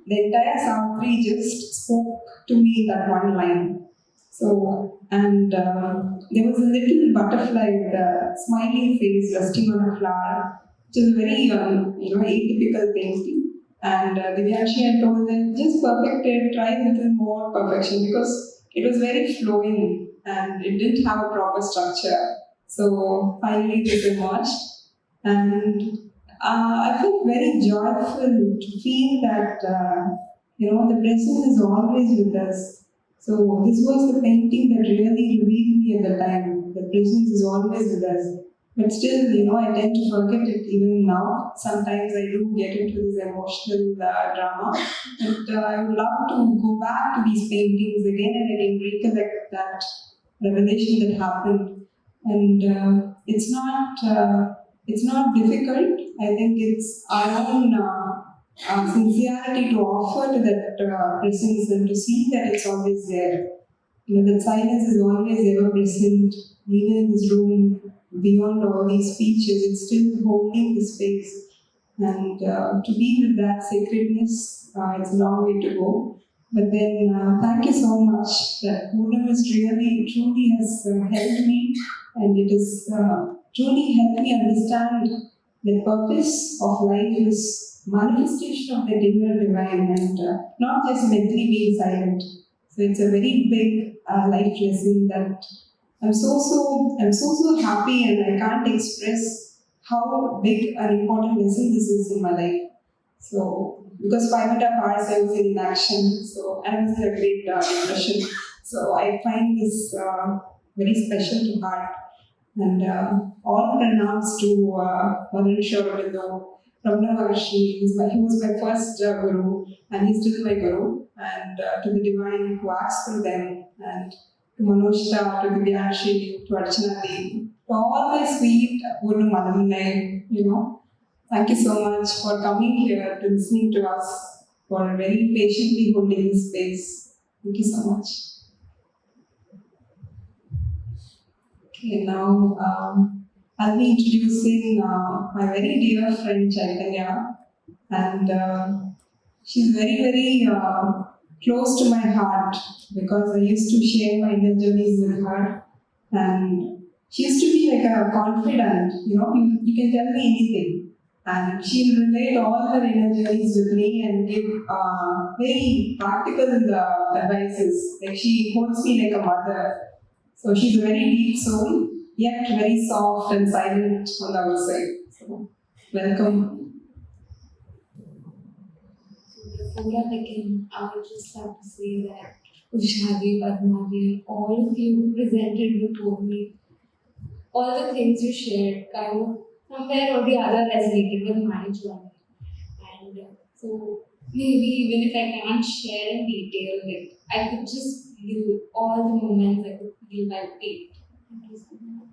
The entire Savitri just spoke to me in that one line. So, and there was a little butterfly with a smiling face resting on a flower, which is very atypical painting. And Divyashi had told them, just perfect it, try a little more perfection because it was very flowing and it didn't have a proper structure. So finally this emerged. And I felt very joyful to feel that the presence is always with us. So this was the painting that really revealed me at the time. The presence is always with us. But still, I tend to forget it even now. Sometimes I do get into this emotional drama. But I would love to go back to these paintings again and again, recollect that revelation that happened. And it's not difficult. I think it's our own sincerity to offer to that presence and to see that it's always there. That silence is always ever present, even in this room, beyond all these speeches, it's still holding the space. And to be with that sacredness, it's a long way to go. But then, thank you so much. That Purnam has really, truly has helped me, and it has truly helped me understand the purpose of life is manifestation of the inner divine, and not just mentally being silent. So it's a very big life lesson that I'm so happy, and I can't express how big an important lesson this is in my life. So because 5.5 hours I was in inaction, so I was in a great depression. So I find this very special to heart, and all pronounced to Sri Aurobindo, Ramana Maharshi. He was my first guru, and he's still my guru. And to the divine who acts through them, and to Manushta, to Divyanshi, to Archana Devi, to all my sweet Guru alumni, Thank you so much for coming here to listening to us, for very patiently holding this space. Thank you so much. Okay, now I'll be introducing my very dear friend Chaitanya, and she's very, very close to my heart because I used to share my inner journeys with her, and she used to be like a confidant. You can tell me anything, and she'll relate all her inner journeys with me and give very practical advices. Like she holds me like a mother. So she's a very deep soul, yet very soft and silent on the outside. So welcome. So before I begin, I would just like to say that Ushadi, Padmavi, all of you who presented before me, all the things you shared kind of somewhere or the other resonated with my journey. And so maybe even if I can't share in detail, like I could just feel all the moments, I could feel my fate. Thank you so much.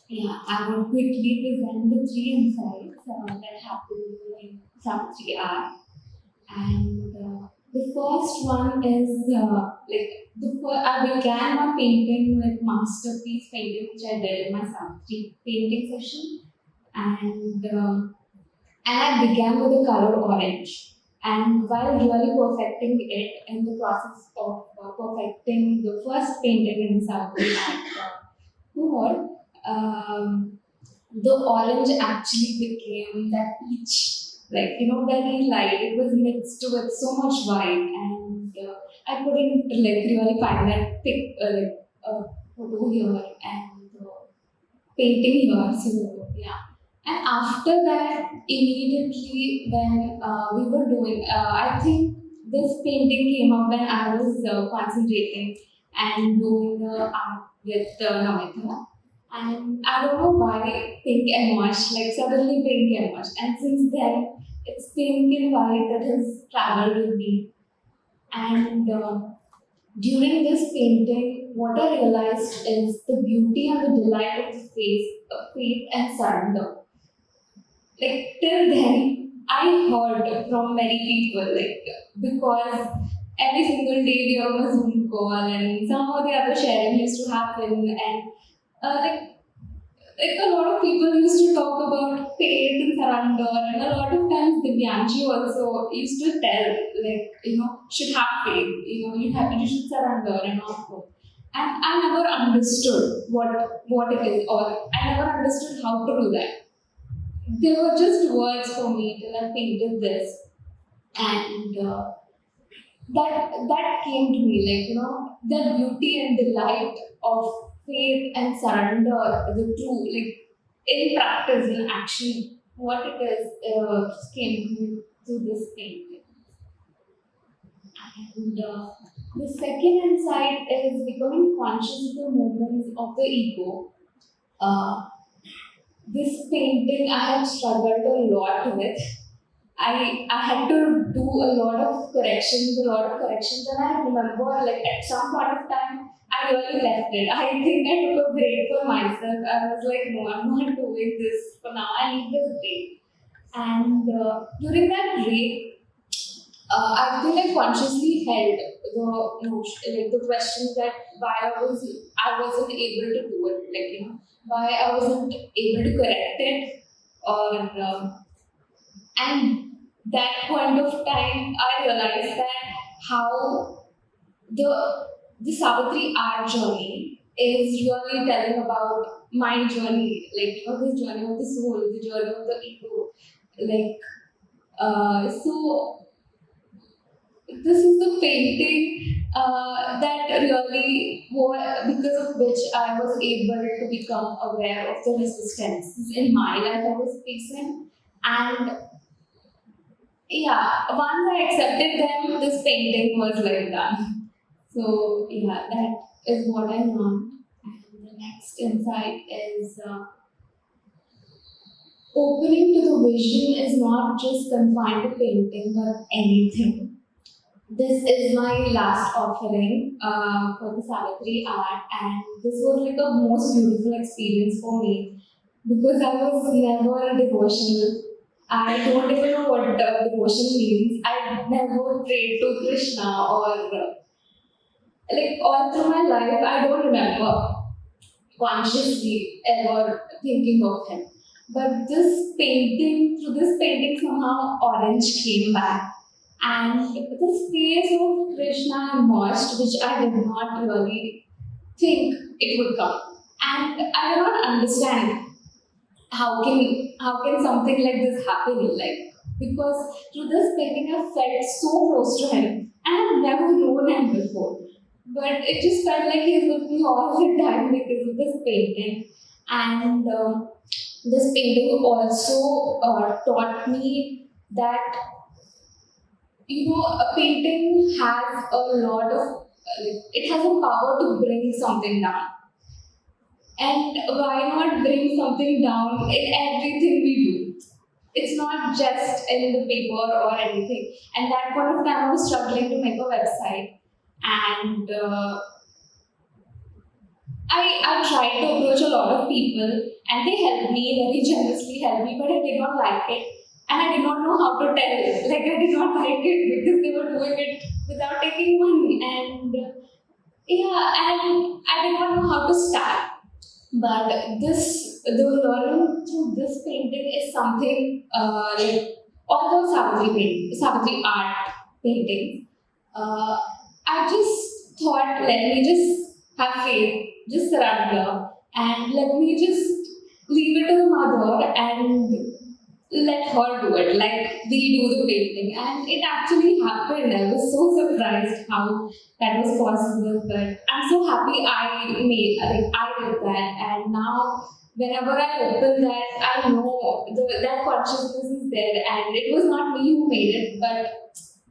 Yeah, I will quickly present the three insights that happened in Savitri art. And the first one is I began my painting with masterpiece painting, which I did in my Savitri painting session, and I began with the color orange. And while really perfecting it in the process of perfecting the first painting in the Savitri art cohort, the orange actually became that peach, very light. It was mixed with so much white, and I couldn't really find that photo here and painting here. So yeah. And after that, immediately when we were doing, I think this painting came up when I was concentrating and doing the art with Namita. And I don't know why pink emerged, like suddenly pink emerged. And since then, it's pink and white that has traveled with me. And during this painting, what I realized is the beauty and the delight of the faith and surrender. Like till then, I heard from many people, because every single day we are on a Zoom call and somehow the other sharing used to happen, and uh, like a lot of people used to talk about faith and surrender, and a lot of times Divyanshi also used to tell, should have faith, you should surrender and not hope. And I never understood what it is, or I never understood how to do that. They were just words for me till I painted this, and that came to me, the beauty and delight of faith and surrender, the two, in practice, in action, what it is came to me through this painting. And the second insight is becoming conscious of the movements of the ego. Uh, this painting I have struggled a lot with. I had to do a lot of corrections, and I remember like at some point of time I really left it. I think I took a break for myself. I was like, no, I'm not doing this for now. I need this break. And during that break, I think I consciously held like the questions that why I wasn't able to do it, like why I wasn't able to correct it, or and that point of time I realized that how the Savitri art journey is really telling about my journey, like this journey of the soul, the journey of the ego, like so this is the painting that really, because of which I was able to become aware of the resistance in my life I was facing. And yeah, once I accepted them, this painting was like done. So yeah, that is what I learned. And the next insight is opening to the vision is not just confined to painting but anything. This is my last offering for the Savitri art, and this was like the most beautiful experience for me because I was never devotional. I don't even know what devotion means. I never prayed to Krishna or like all through my life. I don't remember consciously ever thinking of him. But through this painting, somehow orange came back. And the face of Krishna emerged, which I did not really think it would come. And I do not understand how can something like this happen? Like because through this painting I felt so close to him and I've never known him before. But it just felt like he's with me all the time because of this painting. And this painting also taught me that a painting has a lot of it has a power to bring something down. And why not bring something down in everything we do? It's not just in the paper or anything. And that point of time I was struggling to make a website. And I tried to approach a lot of people and they helped me, very generously helped me, but I did not like it. And I did not know how to tell. Like I did not like it because they were doing it without taking money. And and I did not know how to start. But the learning through this painting is something like all those Savitri art paintings. Uh, I just thought, let me just have faith, just surrender, and let me just leave it to the mother and let her do it, like we do the painting. And it actually happened. I was so surprised how that was possible, but I'm so happy I did that. And now, whenever I open that, I know that consciousness is there, and it was not me who made it, but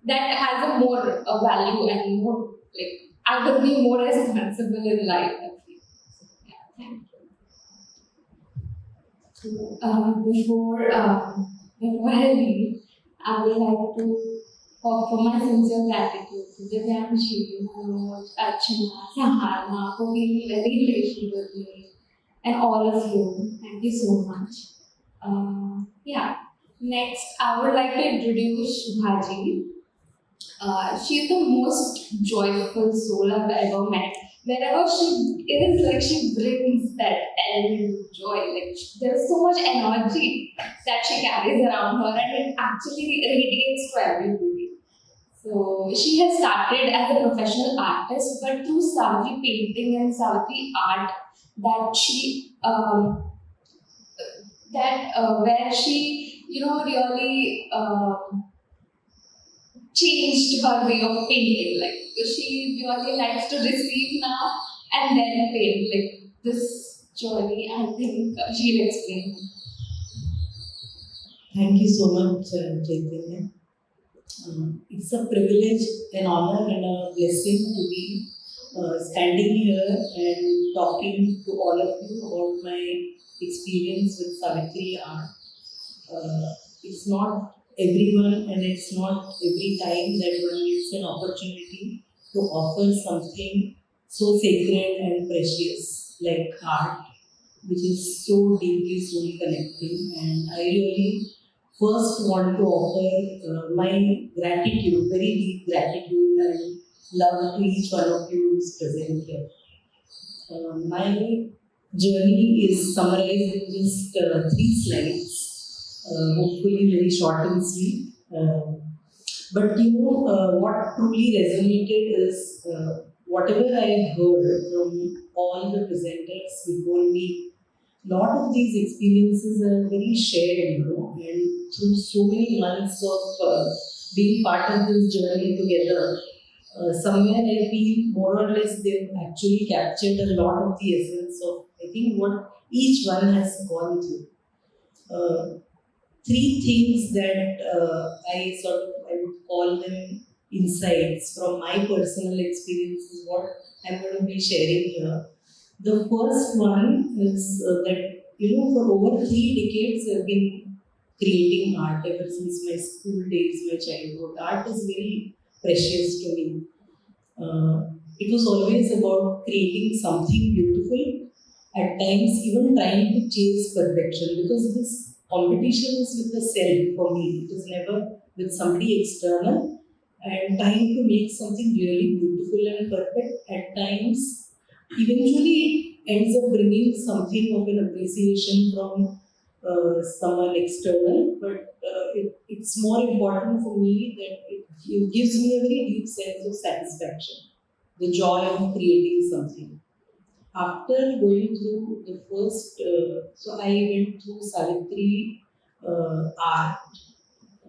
that has a more value and more like I will be more responsible in life. I feel. Yeah, thank you. So, before I leave, I would like to offer my sincere gratitude to Divyanshi, Manoj, Archana, Sahana for being very patient with me and all of you. Thank you so much. Yeah. Next, I would like to introduce Shubhaji. She is the most joyful soul I've ever met. Wherever she is, like she brings that element of joy. Like there's so much energy that she carries around her, and it actually radiates to everybody. So she has started as a professional artist, but through Savitri painting and Savitri art, that she where she really. Changed her way of painting. Like she really likes to receive now and then paint. Like this journey, I think she'll explain. Thank you so much, Chaitanya. It's a privilege, an honor, and a blessing to be standing here and talking to all of you about my experience with Savitri art. It's not everyone and it's not every time that one gets an opportunity to offer something so sacred and precious like art, which is so deeply soul connecting. And I really first want to offer my gratitude, very deep gratitude and love to each one of you who is present here. My journey is summarized in just 3 slides, hopefully very short and sweet. But what truly resonated is whatever I heard from all the presenters before me. Lot of these experiences are very shared, and through so many months of being part of this journey together, somewhere I feel more or less they've actually captured a lot of the essence of I think what each one has gone through. Uh, 3 things that I would call them insights from my personal experience is what I'm going to be sharing here. The first one is that for over 3 decades I've been creating art ever since my school days, my childhood. Art is very precious to me. It was always about creating something beautiful, at times even trying to chase perfection because this competition is with the self for me. It is never with somebody external and trying to make something really beautiful and perfect at times. Eventually, it ends up bringing something of an appreciation from someone external, but it's more important for me that it gives me a very deep sense of satisfaction, the joy of creating something. After going through the first, so I went through Savitri art.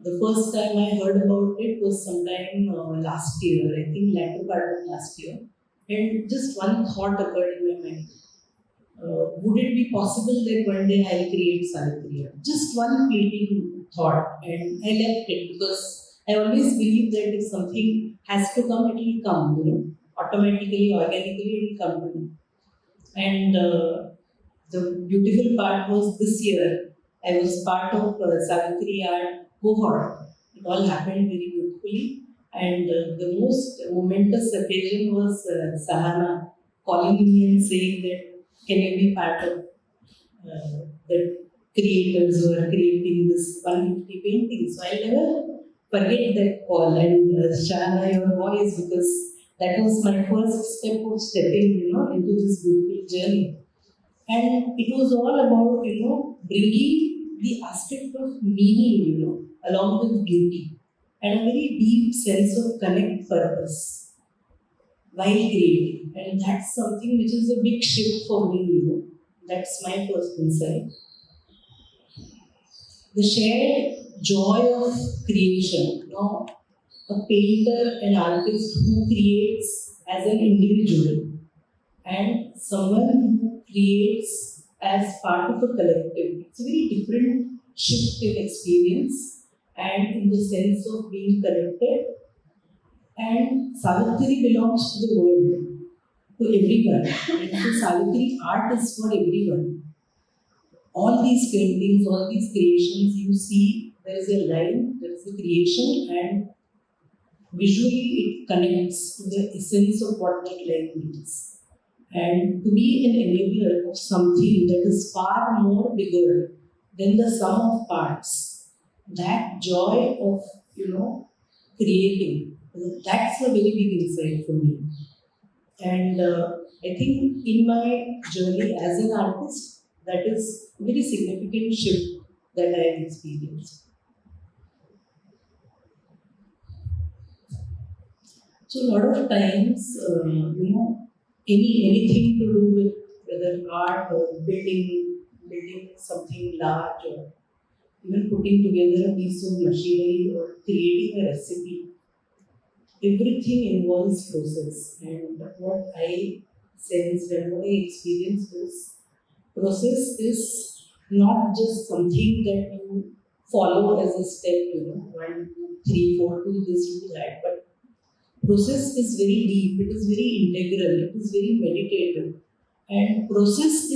The first time I heard about it was sometime last year, I think latter part of last year. And just one thought occurred in my mind. Would it be possible that one day I'll create Savitri art? Just one fleeting thought, and I left it because I always believe that if something has to come, it will come, automatically, organically, it will come to me. And the beautiful part was this year, I was part of Savitri art cohort. It all happened very beautifully. And the most momentous occasion was Sahana calling me and saying that, can you be part of the creators who are creating this 150 paintings? So I'll never forget that call. And Shahana, your voice, because that was my first step of stepping, into this beautiful journey. And it was all about, bringing the aspect of meaning, along with beauty and a very deep sense of connect purpose while creating. And that's something which is a big shift for me, That's my first insight. The shared joy of creation, a painter, an artist who creates as an individual and someone who creates as part of a collective. It's a very different shift in experience and in the sense of being connected. And Savitri belongs to the world, to everyone. And so Savitri art is for everyone. All these paintings, all these creations, you see there is a line, there is a creation, and visually it connects to the essence of what that line means. And to be an enabler of something that is far more bigger than the sum of parts, that joy of, creating, that's a very big insight for me. And I think in my journey as an artist, that is a very significant shift that I have experienced. So a lot of times, anything to do with whether art or building something large or even putting together a piece of machinery or creating a recipe, everything involves process. And what I sensed and what I experienced was process is not just something that you follow as a step, 1, 2, 3, 4, do this, do that, but process is very deep, it is very integral, it is very meditative. And process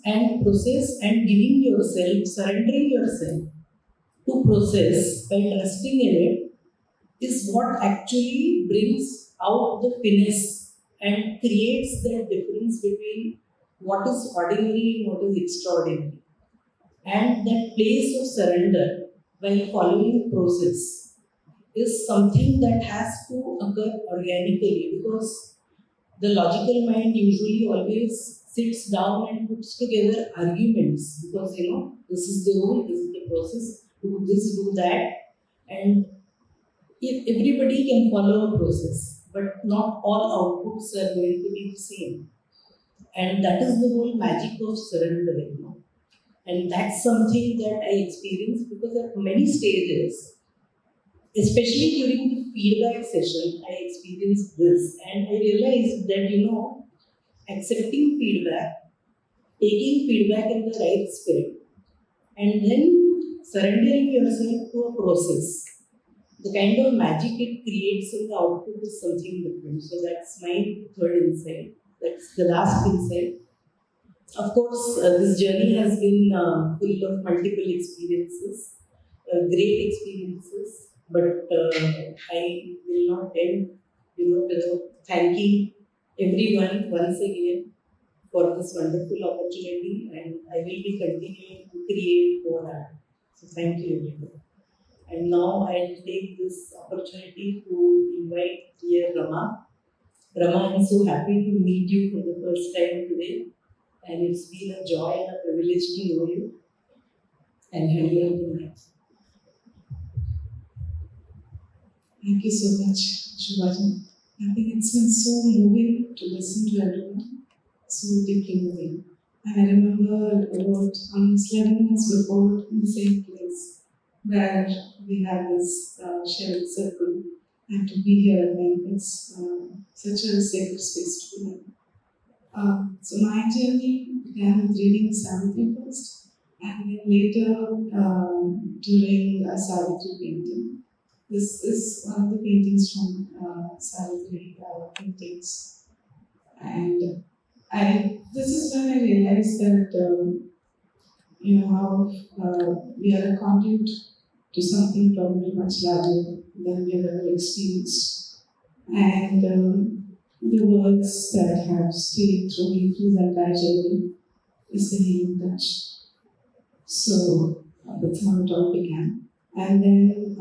and giving yourself, surrendering yourself to process by trusting in it is what actually brings out the finesse and creates that difference between what is ordinary and what is extraordinary. And that place of surrender while following process is something that has to occur organically, because the logical mind usually always sits down and puts together arguments, because this is the rule, this is the process, do this, do that. And if everybody can follow a process, but not all outputs are going to be the same. And that is the whole magic of surrender. And that's something that I experienced, because at many stages, especially during the feedback session, I experienced this, and I realized that accepting feedback, taking feedback in the right spirit, and then surrendering yourself to a process, the kind of magic it creates in the output is something different. So that's my third insight. That's the last insight. Of course, this journey has been full of multiple experiences, great experiences, but I will not end, without thanking everyone once again for this wonderful opportunity, and I will be continuing to create more art. So thank you, everyone. And now I'll take this opportunity to invite dear Rama. Rama, I'm so happy to meet you for the first time today, and it's been a joy and a privilege to know you. And hand you over the mic. Thank you so much, Shubhajan. I think it's been so moving to listen to everyone, so deeply moving. And I remember about almost 11 months before, in the same place where we had this shared circle, and to be here, and it's such a sacred space to be in. So my journey began with reading Savitri first, and then later during a Savitri painting. This is one of the paintings from Savitri paintings, and this is when I realized that how we are a conduit to something probably much larger than we have ever experienced, and the words that have stayed through me through the entire journey is the healing touch. So that's how it all began, and then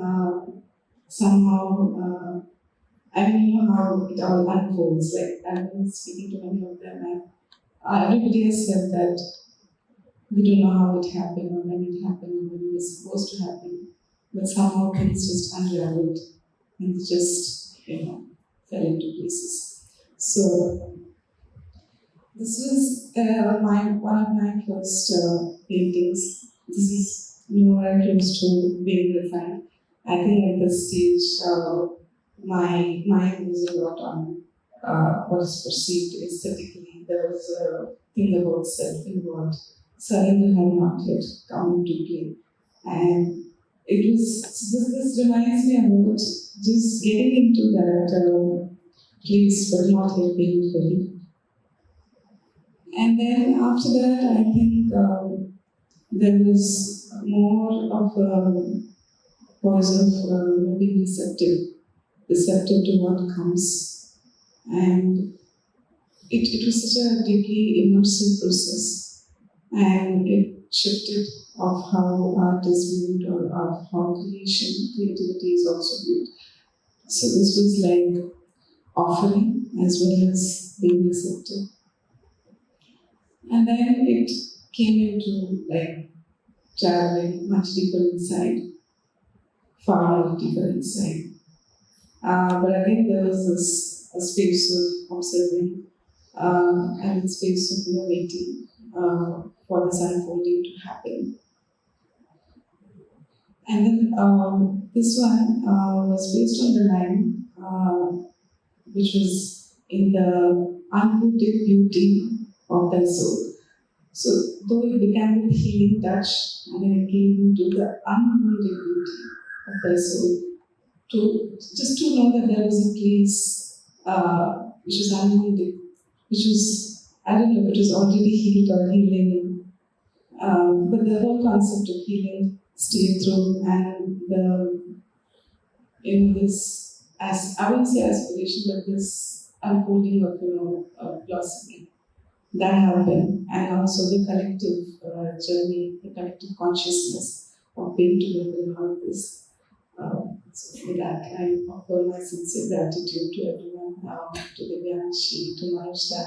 somehow. I don't know how it all unfolds. Like, I've been speaking to many of them, and everybody has said that we don't know how it happened, or when it happened, or when it was supposed to happen, but somehow things just unraveled and just, fell into places. So, this was one of my first paintings. This is nowhere close to being refined. I think at this stage, my mind was a lot on what is perceived aesthetically. There was a thing about self involved. Surrender had not yet come into play. And it was, this reminds me about just getting into that place but not yet being ready. And then after that, I think there was more of a voice of being receptive to what comes. And it was such a deeply immersive process, and it shifted of how art is viewed, or of how creativity is also viewed. So this was like offering as well as being receptive. And then it came into like traveling much deeper inside, far deeper inside. But again, there was a space of observing and a space of waiting for this unfolding to happen. And then this one was based on the line which was in the unrooted beauty of thy soul. So though it began with healing touch, and then it came to the unwounded beauty of the soul, to just to know that there was a place which was unwounded, which was, I don't know, it was already healed or healing, but the whole concept of healing stayed through, and this, as I wouldn't say aspiration, but this unfolding of blossoming that happened, and also the collective journey, the collective consciousness of being together in all of this. So for that, I offer my sincere gratitude to everyone, to Divyanshi, to Manushta,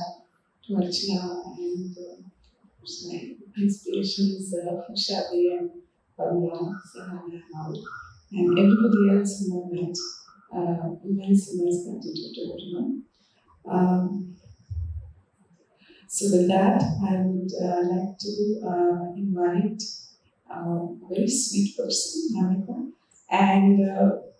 to Archana, and my inspirations, Shadi and Padma, Sahana, and all, and everybody else who I met. Immense gratitude to everyone. So with that, I would like to invite a very sweet person, Namika. And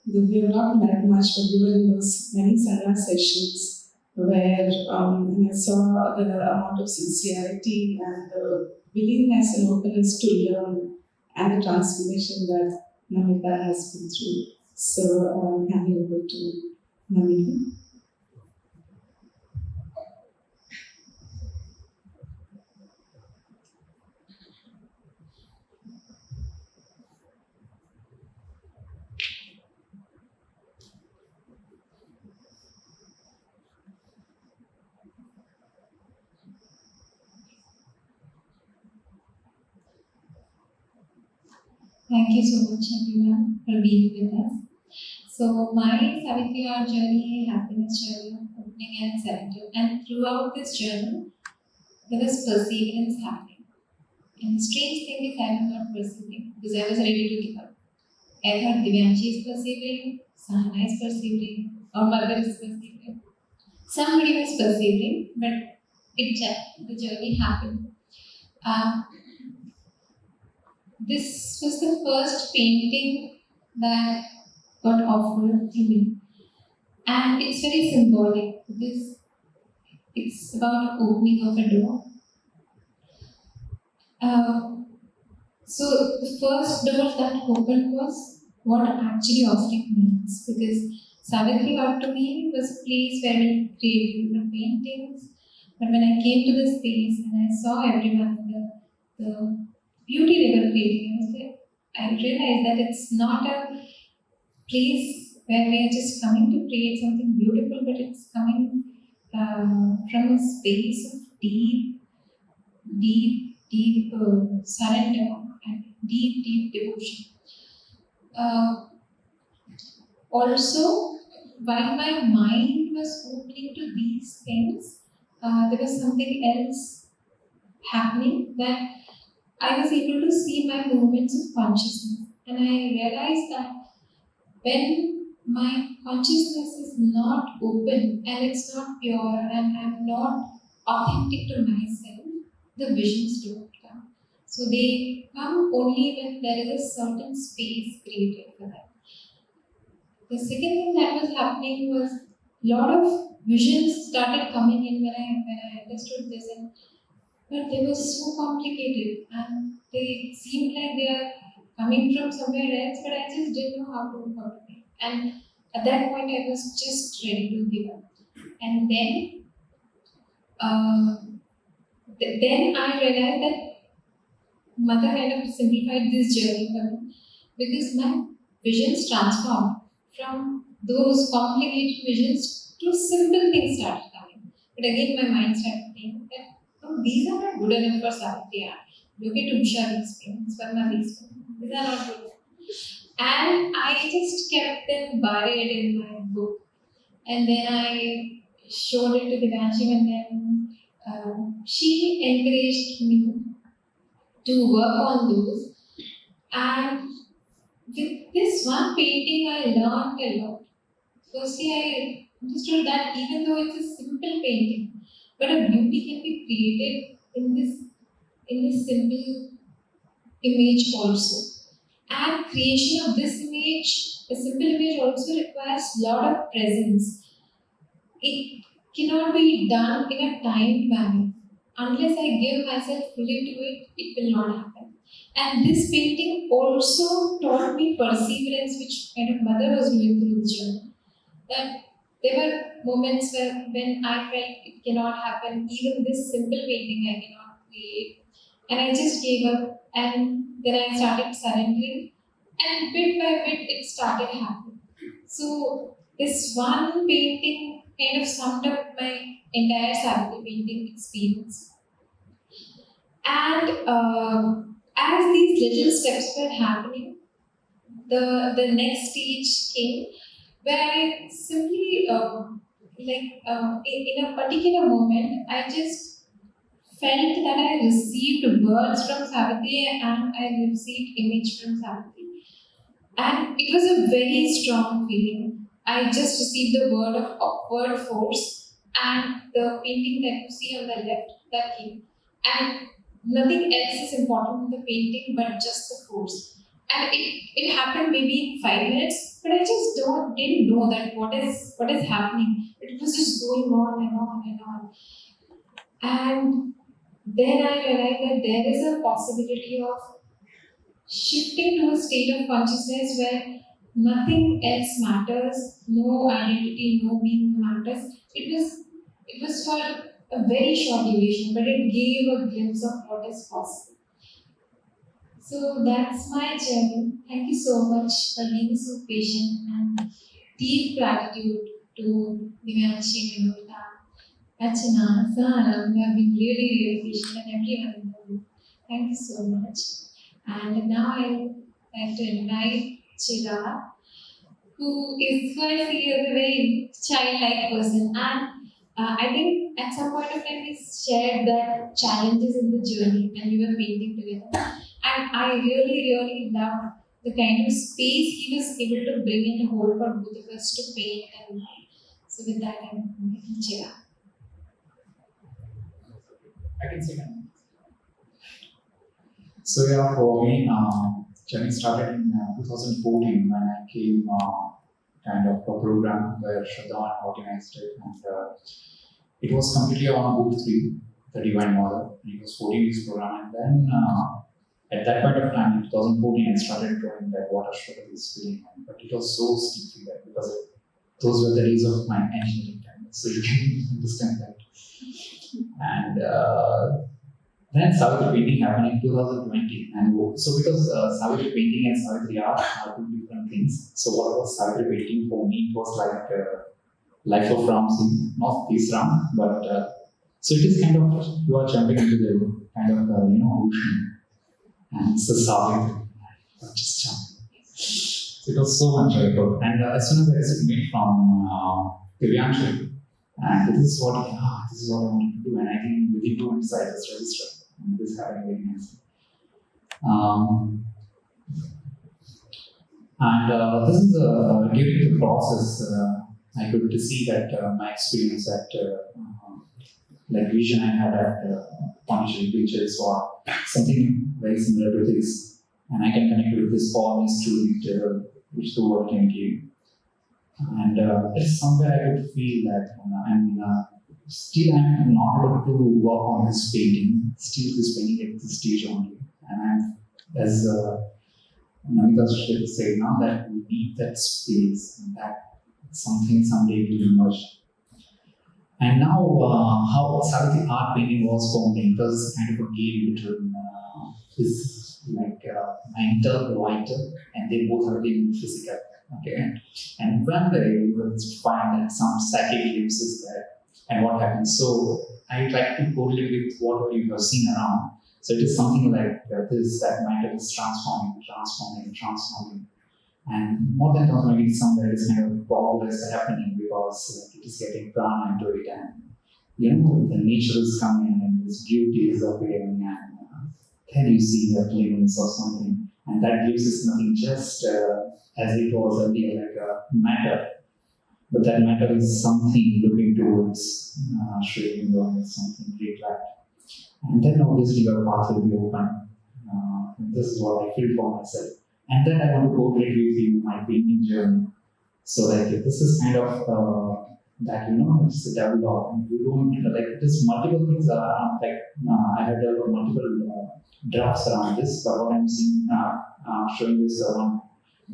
we have not met much, but we were in those many sadhana sessions where I saw the amount of sincerity and the willingness and openness to learn and the transformation that Namika has been through. So handing over to Namika. Thank you so much, everyone, for being with us. So, my Savitri art journey, happiness journey, opening and surrender, and throughout this journey, there was perseverance happening. And the strange thing is, I was not persevering because I was ready to give up. I thought Divyanshi is persevering, Sahana is persevering, or mother is persevering. Somebody was persevering, but the journey happened. This was the first painting that got offered to me, and it's very symbolic because it's about opening of a door. So the first door that opened was what actually offering means, because Savitri art to me was a place where we create different paintings. But when I came to the space and I saw everyone, the beauty they were creating, I realized that it's not a place where we are just coming to create something beautiful, but it's coming from a space of deep surrender and deep devotion. Also, while my mind was opening to these things, there was something else happening, that I was able to see my movements of consciousness, and I realized that when my consciousness is not open and it's not pure and I'm not authentic to myself, the visions don't come. So they come only when there is a certain space created for that. The second thing that was happening was a lot of visions started coming in when I understood this, but they were so complicated and they seemed like they are coming from somewhere else, but I just didn't know how to incorporate. And at that point, I was just ready to give up. And then I realized that Mother kind of simplified this journey for me, because my visions transformed from those complicated visions to simple things started coming. But again, my mind started thinking that, oh, these are not good enough for Savitri art. Look at Umsha's paintings, Varma's paintings. These are not good. And I just kept them buried in my book. And then I showed it to Divanshi, and then she encouraged me to work on those. And with this one painting, I learned a lot. Firstly, I understood that even though it's a simple painting, but a beauty can be created in this simple image also. And creation of this image, a simple image, also requires a lot of presence. It cannot be done in a timed manner. unless I give myself fully to it, it will not happen. And this painting also taught me perseverance, which kind of mother was going through the journey. That there were moments where when I felt it cannot happen, even this simple painting I cannot create, and I just gave up. And then I started surrendering, and bit by bit it started happening. So this one painting kind of summed up my entire Savitri painting experience. And as these little steps were happening, the next stage came where I simply in a particular moment I just felt that I received words from Savitri and I received image from Savitri. And it was a very strong feeling. I just received the word of upward force and the painting that you see on the left that came. And nothing else is important in the painting but just the force. And it happened maybe in 5 minutes, but I just didn't know that what is happening. It was just going on and on and on. And then I realized that there is a possibility of shifting to a state of consciousness where nothing else matters, no identity, no being matters. It was for a very short duration, but it gave a glimpse of what is possible. So that's my journey. Thank you so much for being so patient, and deep gratitude to Divyanshi, Vinota, Achana, Sana, who have been really, really patient, and everyone in the room. Thank you so much. And now I would like to invite Chirag, who is first, he is a very childlike person, and I think at some point of time we shared that challenges in the journey and we were painting together. And I really, really loved the kind of space he was able to bring in the whole for both of us to paint and write. So with that, I'm inviting Chirag. I can say that. So yeah, for me, journey started in 2014 when I came kind of a program where Shraddha organized it, and it was completely on book 3, the Divine Model. It was 14 weeks program, and then at that point of time, in 2014, I started drawing that water Shraddha is feeling, but it was so steep that because those were the days of my engineering time, so you can understand that. And then Savitri painting happened in 2020, and so because Savitri painting and Savitri art are two different things. So what was Savitri painting for me? It was like life of Ram Singh, not this Ram, but so it is kind of you are jumping into the kind of ocean, and it's a Savitri, just jumping. So it was so much effort, and as soon as I received mail from Divyanshi, and this is what I wanted to do, and I think within 2 minutes I just registered. And this happened very nicely. This is during the process, I could see that my experience at like vision I had at Pondicherry beaches or something very similar to this, and I can connect with this all student which the world can give. And it's somewhere I could feel that, still I'm not able to work on this painting. Still this painting at this stage only. And I'm, as Namita said now, that we need that space and that something someday will emerge. And now how Savitri art painting was for me, it was kind of a game between this my internal writer, and they both are being physical. Okay, and one day you will find that some psychic glimpse is there, and what happens. So I try to correlate with what you have seen around. So it is something like this, that matter is transforming, and more than transforming, it is somewhere it is kind of progress happening because it is getting prana into it, and the nature is coming and this beauty is appearing, and then you see the glimpse or something, and that gives us nothing just as it was earlier, like a matter. But that matter is something looking towards Sri Aurobindo, something great light. And then obviously your path will be open. This is what I feel for myself. And then I want to co-create with you my painting journey. So like this is kind of that it's developed. And you don't like there's multiple things. I have developed multiple drafts around this, but what I'm seeing showing this one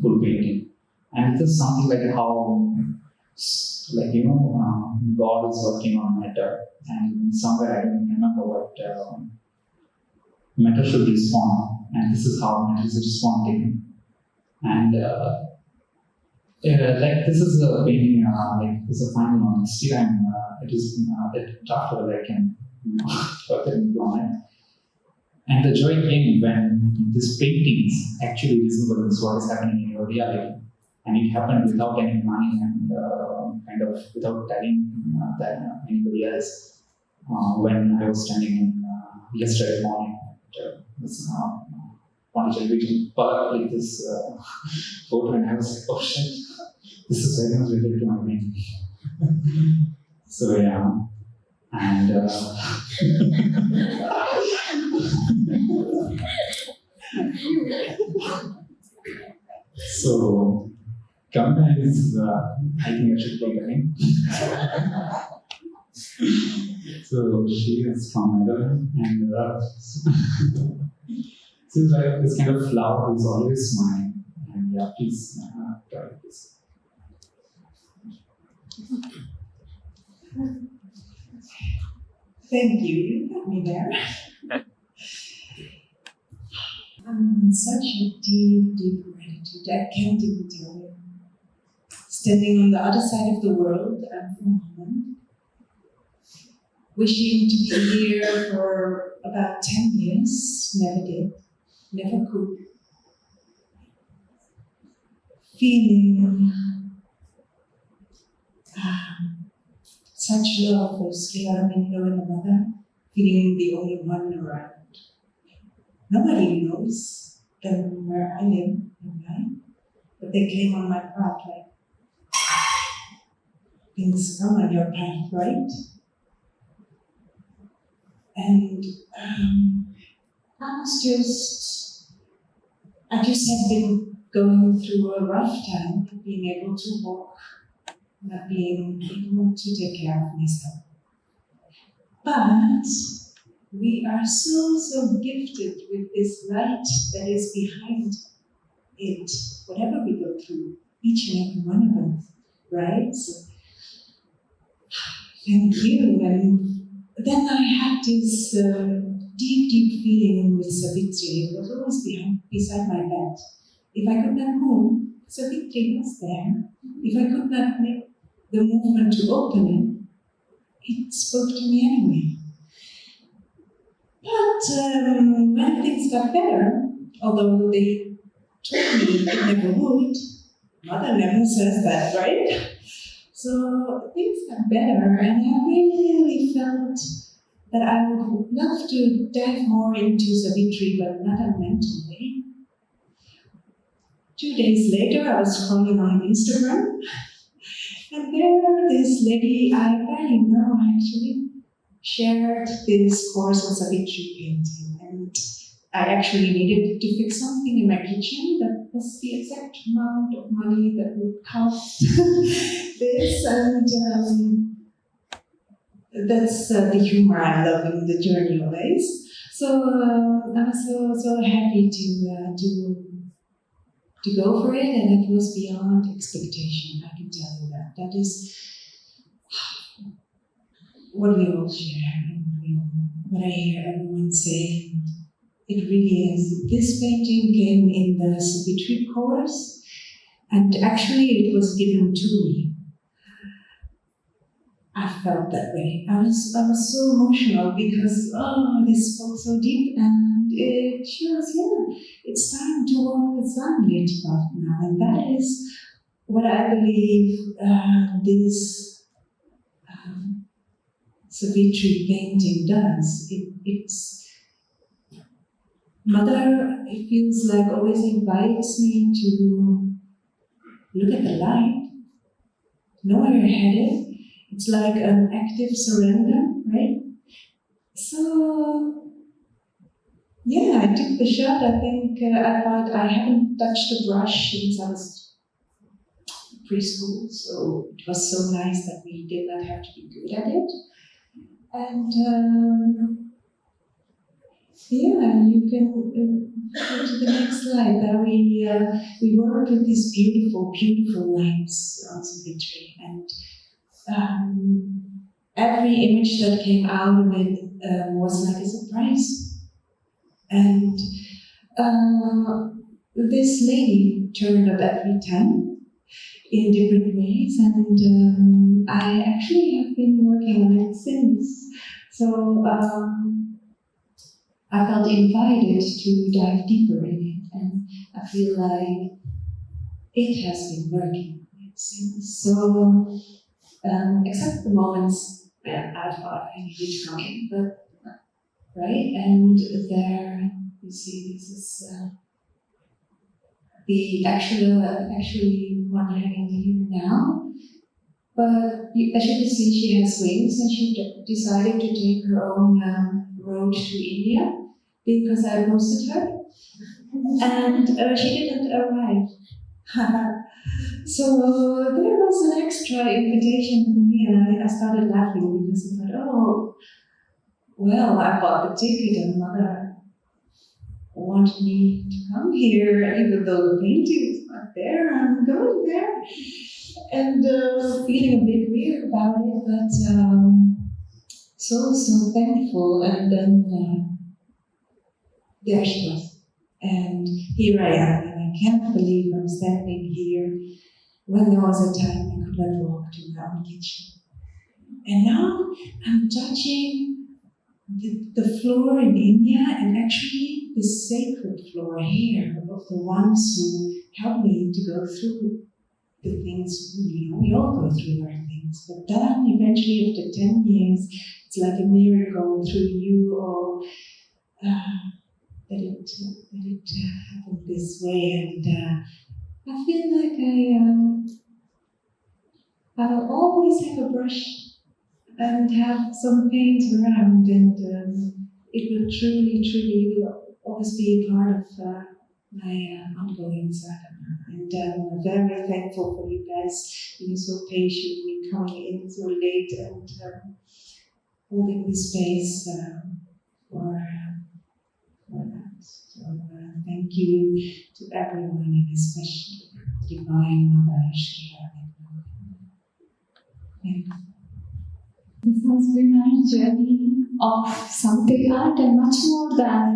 full painting, and it is something like how God is working on matter, and somewhere I don't remember what matter should respond, and this is how matter is responding, and. This is a painting, this is a final one. Still, it is after I can further improve it. And the joy came when this painting actually resembles what is happening in your reality, and it happened without any money and kind of without telling that anybody else. When I was standing in yesterday morning at this Pondicherry region, like this photo, and I was like, oh shit. This is very much related to my painting. So yeah, and so Kamina is, I think I should take a name. So she is from Netherlands, and seems like this kind of flower is always smiling. And yeah, please try this. Thank you. You got me there. I'm in such a deep, deep gratitude. I can't even tell you. Standing on the other side of the world, I'm from Holland. Wishing to be here for about 10 years. Never did. Never could. Feeling such love for Sri Aurobindo and the mother, feeling the only one around. Nobody knows them where I live in life, but they came on my path like things come on your path, right? And I just had been going through a rough time, not being able to walk, not being able to take care of myself. But we are so gifted with this light that is behind it, whatever we go through, each and every one of us, right? So, thank you. And then I had this deep feeling with Savitri. It was always beside my bed. If I could not move, Savitri was there. If I could not make the movement to open it spoke to me anyway. But when things got better, although they told me it never would, Mother never says that, right? So things got better, and I really felt that I would love to dive more into Savitri, but not a mental way. 2 days later, I was scrolling on Instagram, and there this lady I barely know actually shared this course on Savitri painting, and I actually needed to fix something in my kitchen that was the exact amount of money that would cost this, and that's the humor I love in the journey always. So I was so happy to go for it, and it was beyond expectation. I can tell you that. That is what we all share, and what I hear everyone saying. It really is. This painting came in the Savitri course, and actually it was given to me. I felt that way. I was so emotional because this spoke so deep, and it shows, it's time to walk the sunlit path now, and that is what I believe this Savitri painting does. It's Mother, it feels like always invites me to look at the light, know where you're headed. It's like an active surrender, right? So, yeah, I took the shot. I think I thought I haven't touched a brush since I was preschool, so it was so nice that we did not have to be good at it. And you can go to the next slide. There we work with these beautiful, beautiful lines on Savitri, and every image that came out of it was like a surprise. And this lady turned up every time in different ways, and I actually have been working on it since. So I felt invited to dive deeper in it, and I feel like it has been working since. So, except the moments where I thought I needed to come in, but right, and there you see this is the actually one hanging here now. But as you can see, she has wings, and she decided to take her own road to India because I posted her, and she didn't arrive. So there was an extra invitation for me, and I started laughing because I thought, oh, well, I bought the ticket, and Mother wanted me to come here, even though the painting is not there. I'm going there. And feeling a bit weird about it, but so thankful. And then there she was, and here I am, and I can't believe I'm standing here when there was a time I could not walk to my own kitchen, and now I'm touching the floor in India, and actually the sacred floor here of the ones who helped me to go through the things we all go through our things, but then eventually after 10 years, it's like a miracle through you all that it happened this way, and I feel like I'll always have a brush and have some paint around, and it will truly will always be a part of my ongoing sadhana. And I'm very thankful for you guys being so patient, me coming in so late, and holding the space for that. So thank you to everyone, and especially Divine Mother Sri Aurobindo. Thank you. This has been our journey of Savitri art, and much more than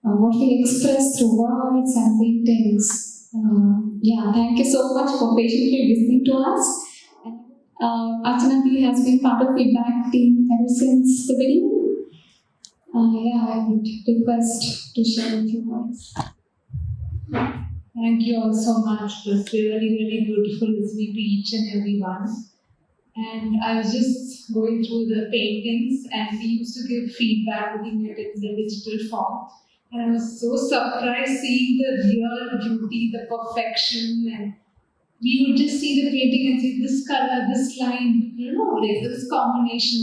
what we express through words and paintings. Thank you so much for patiently listening to us. Archana Di has been part of feedback team ever since the beginning. I would request to share a few words. Thank you all so much. It was really beautiful listening to each and every one. And I was just going through the paintings, and we used to give feedback looking at it in the digital form. And I was so surprised seeing the real beauty, the perfection, and we would just see the painting and say this color, this line, like this combination.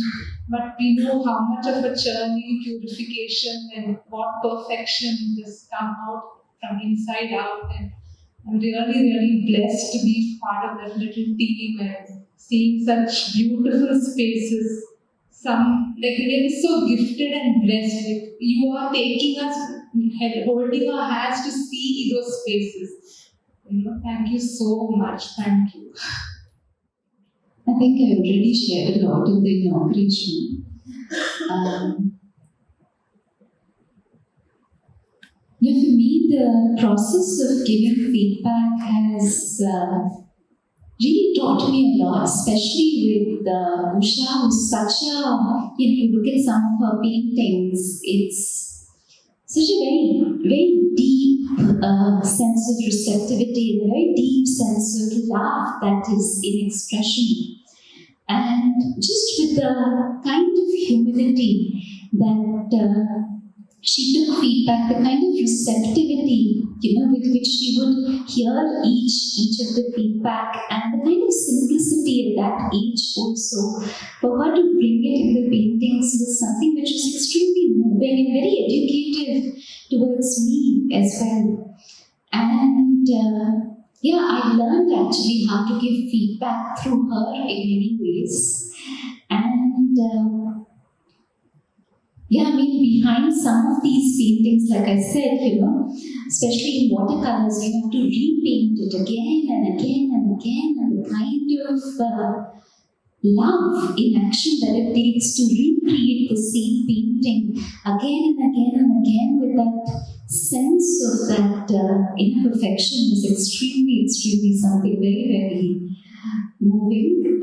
But we know how much of a journey, purification, and what perfection has come out from inside out. And I'm really blessed to be part of that little team and seeing such beautiful spaces. Really so gifted and blessed. Like you are taking us, holding our hands to see those spaces. Thank you so much. Thank you. I think I already shared a lot in the inauguration. For me, the process of giving feedback has really taught me a lot, especially with Usha, who's such a, you look at some of her paintings, it's such a very deep sense of receptivity, a very deep sense of love that is in expression. And just with the kind of humility that she took feedback, the kind of receptivity, with which she would hear each of the feedback, and the kind of simplicity at that age also, for her to bring it in the paintings was something which was extremely moving and very educative towards me as well. And yeah, I learned actually how to give feedback through her in many ways. And yeah, I mean, behind some of these paintings, like I said, especially in watercolors, you have to repaint it again and again and again, and the kind of love in action that it takes to recreate the same painting again and again and again with that sense of that inner perfection is extremely something very, very moving.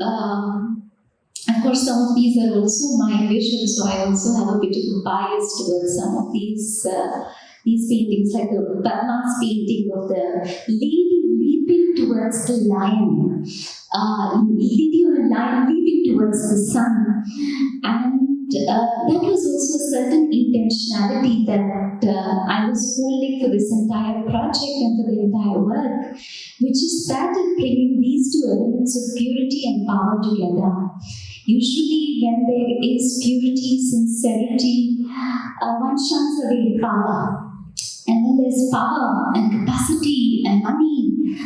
Of course, some of these are also my vision, so I also have a bit of a bias towards some of these paintings, like the Batman's painting of the lady leaping towards the lion, lady on a lion leaping towards the sun, and that was also a certain intentionality that I was holding for this entire project and for the entire work, which is that of bringing these two elements of purity and power together. Usually, when there is purity, sincerity, one shuns away power. And when there's power and capacity and money,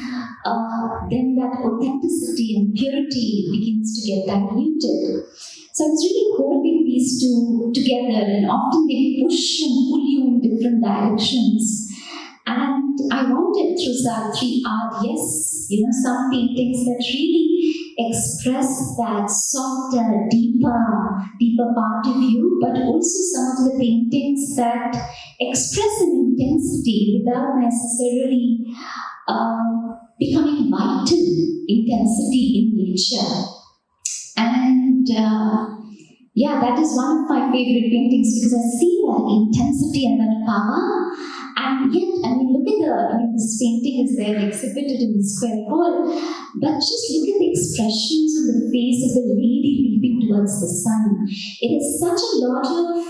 then that authenticity and purity begins to get diluted. So I was really holding these two together, and often they push and pull you in different directions. And I wanted through Savitri art, yes, some paintings that really express that softer, deeper part of you, but also some of the paintings that express an intensity without necessarily becoming vital intensity in nature. And yeah, that is one of my favorite paintings because I see that intensity and that power. And yet, look at this painting is there exhibited in the square hall, but just look at the expressions on the face of the lady leaping towards the sun. It is such a lot of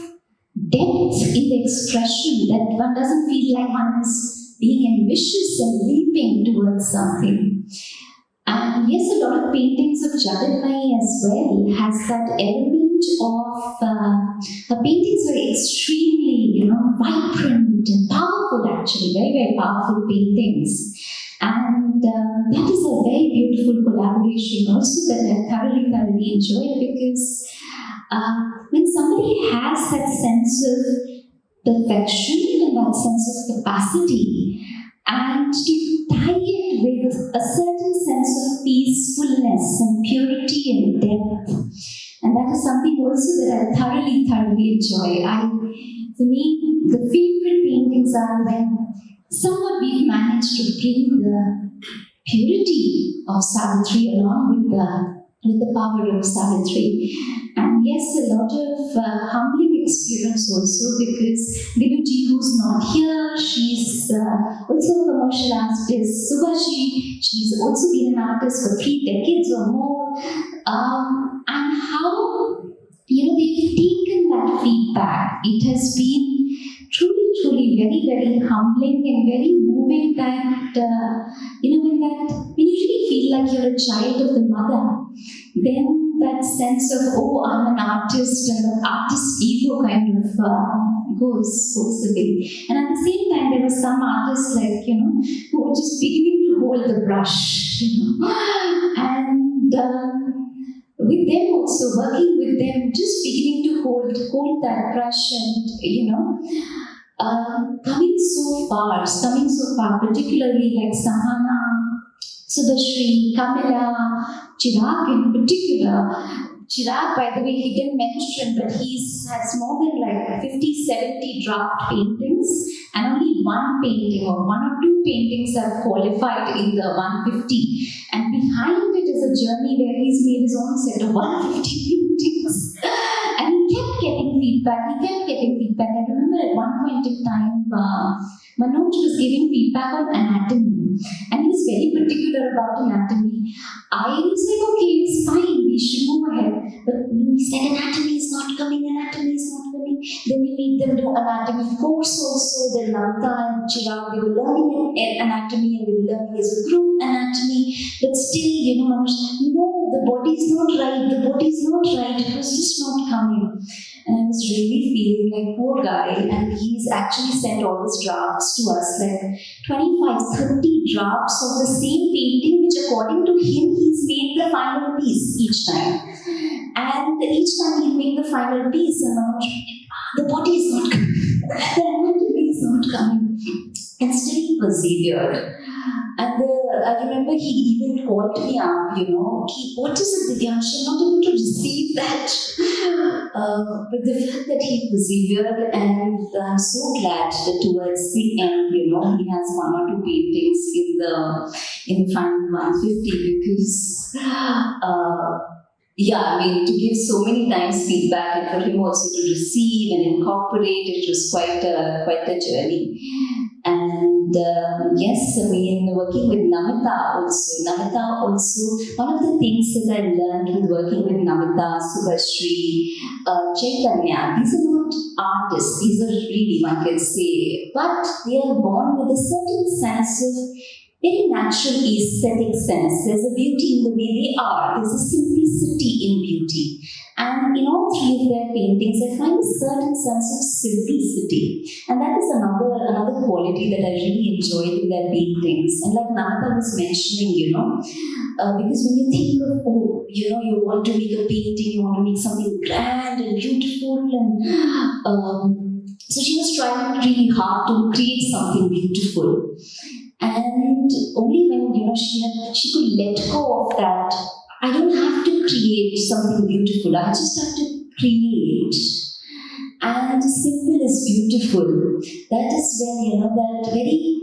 depth in the expression that one doesn't feel like one is being ambitious and leaping towards something. And yes, a lot of paintings of Jagadmai as well has that element of her paintings were extremely, vibrant and powerful actually, very, very powerful paintings. And that is a very beautiful collaboration also that I thoroughly enjoyed because when somebody has that sense of perfection and that sense of capacity, and to tie it with a certain sense of peacefulness and purity and depth. And that is something also that I thoroughly enjoy. For me, the favorite paintings are when somewhat we've managed to bring the purity of Savitri along with the power of Savitri. And yes, a lot of humbling experience also because Binuji, who's not here, she's also a commercial artist. Subhashi, she's also been an artist for 3 decades or more. And how, they've taken that feedback. It has been truly very, very humbling and very moving that, when you really feel like you're a child of the mother, then that sense of, oh, I'm an artist, and the artist ego kind of goes away. And at the same time, there were some artists like, who were just beginning to hold the brush, and with them also, working with them, just beginning to hold that brush and, coming so far, particularly like Sahana, Subhashri, Kamila, Chirag in particular. Chirag, by the way, he didn't mention, but he has more than like 50, 70 draft paintings, and only one painting or 1 or 2 paintings have qualified in the 150. And behind it is a journey where he's made his own set of 150 paintings. And he kept getting feedback. I remember at one point in time, Manoj was giving feedback on anatomy, and he was very particular about anatomy. I was like, okay, it's fine, we should move ahead. But no, he's like, anatomy is not coming. Then we made them do anatomy course also. Then Namita and Chirag, they were learning anatomy and they were learning as a group anatomy. But still, Manoj, no, the body is not right. The body is not right. It was just not coming. And I was really feeling like, poor guy. And he's actually sent all his drafts to us, like 25, 30 drafts of the same painting, which according to him, he's made the final piece each time. And each time he'd make the final piece, and I was like, the body is not coming. The anatomy is not coming. And still he persevered. And I remember he even called me up, what is it, Divyansha? I'm not able to receive that. But the fact that he persevered, and I'm so glad that towards the end, he has one or two paintings in the final 150, because to give so many times feedback and for him also to receive and incorporate, it was quite a journey. And working with Namita also, one of the things that I learned with working with Namita, Subhashri, Chaitanya, these are not artists, these are really, one can say, but they are born with a certain sense of very natural aesthetic sense. There's a beauty in the way they are. There's a simplicity in beauty. And in all three of their paintings, I find a certain sense of simplicity. And that is another quality that I really enjoyed in their paintings. And like Namita was mentioning, because when you think of, you want to make a painting, you want to make something grand and beautiful, and so she was trying really hard to create something beautiful. And only when she could let go of that, I don't have to create something beautiful, I just have to create. And simple is beautiful. That is when that very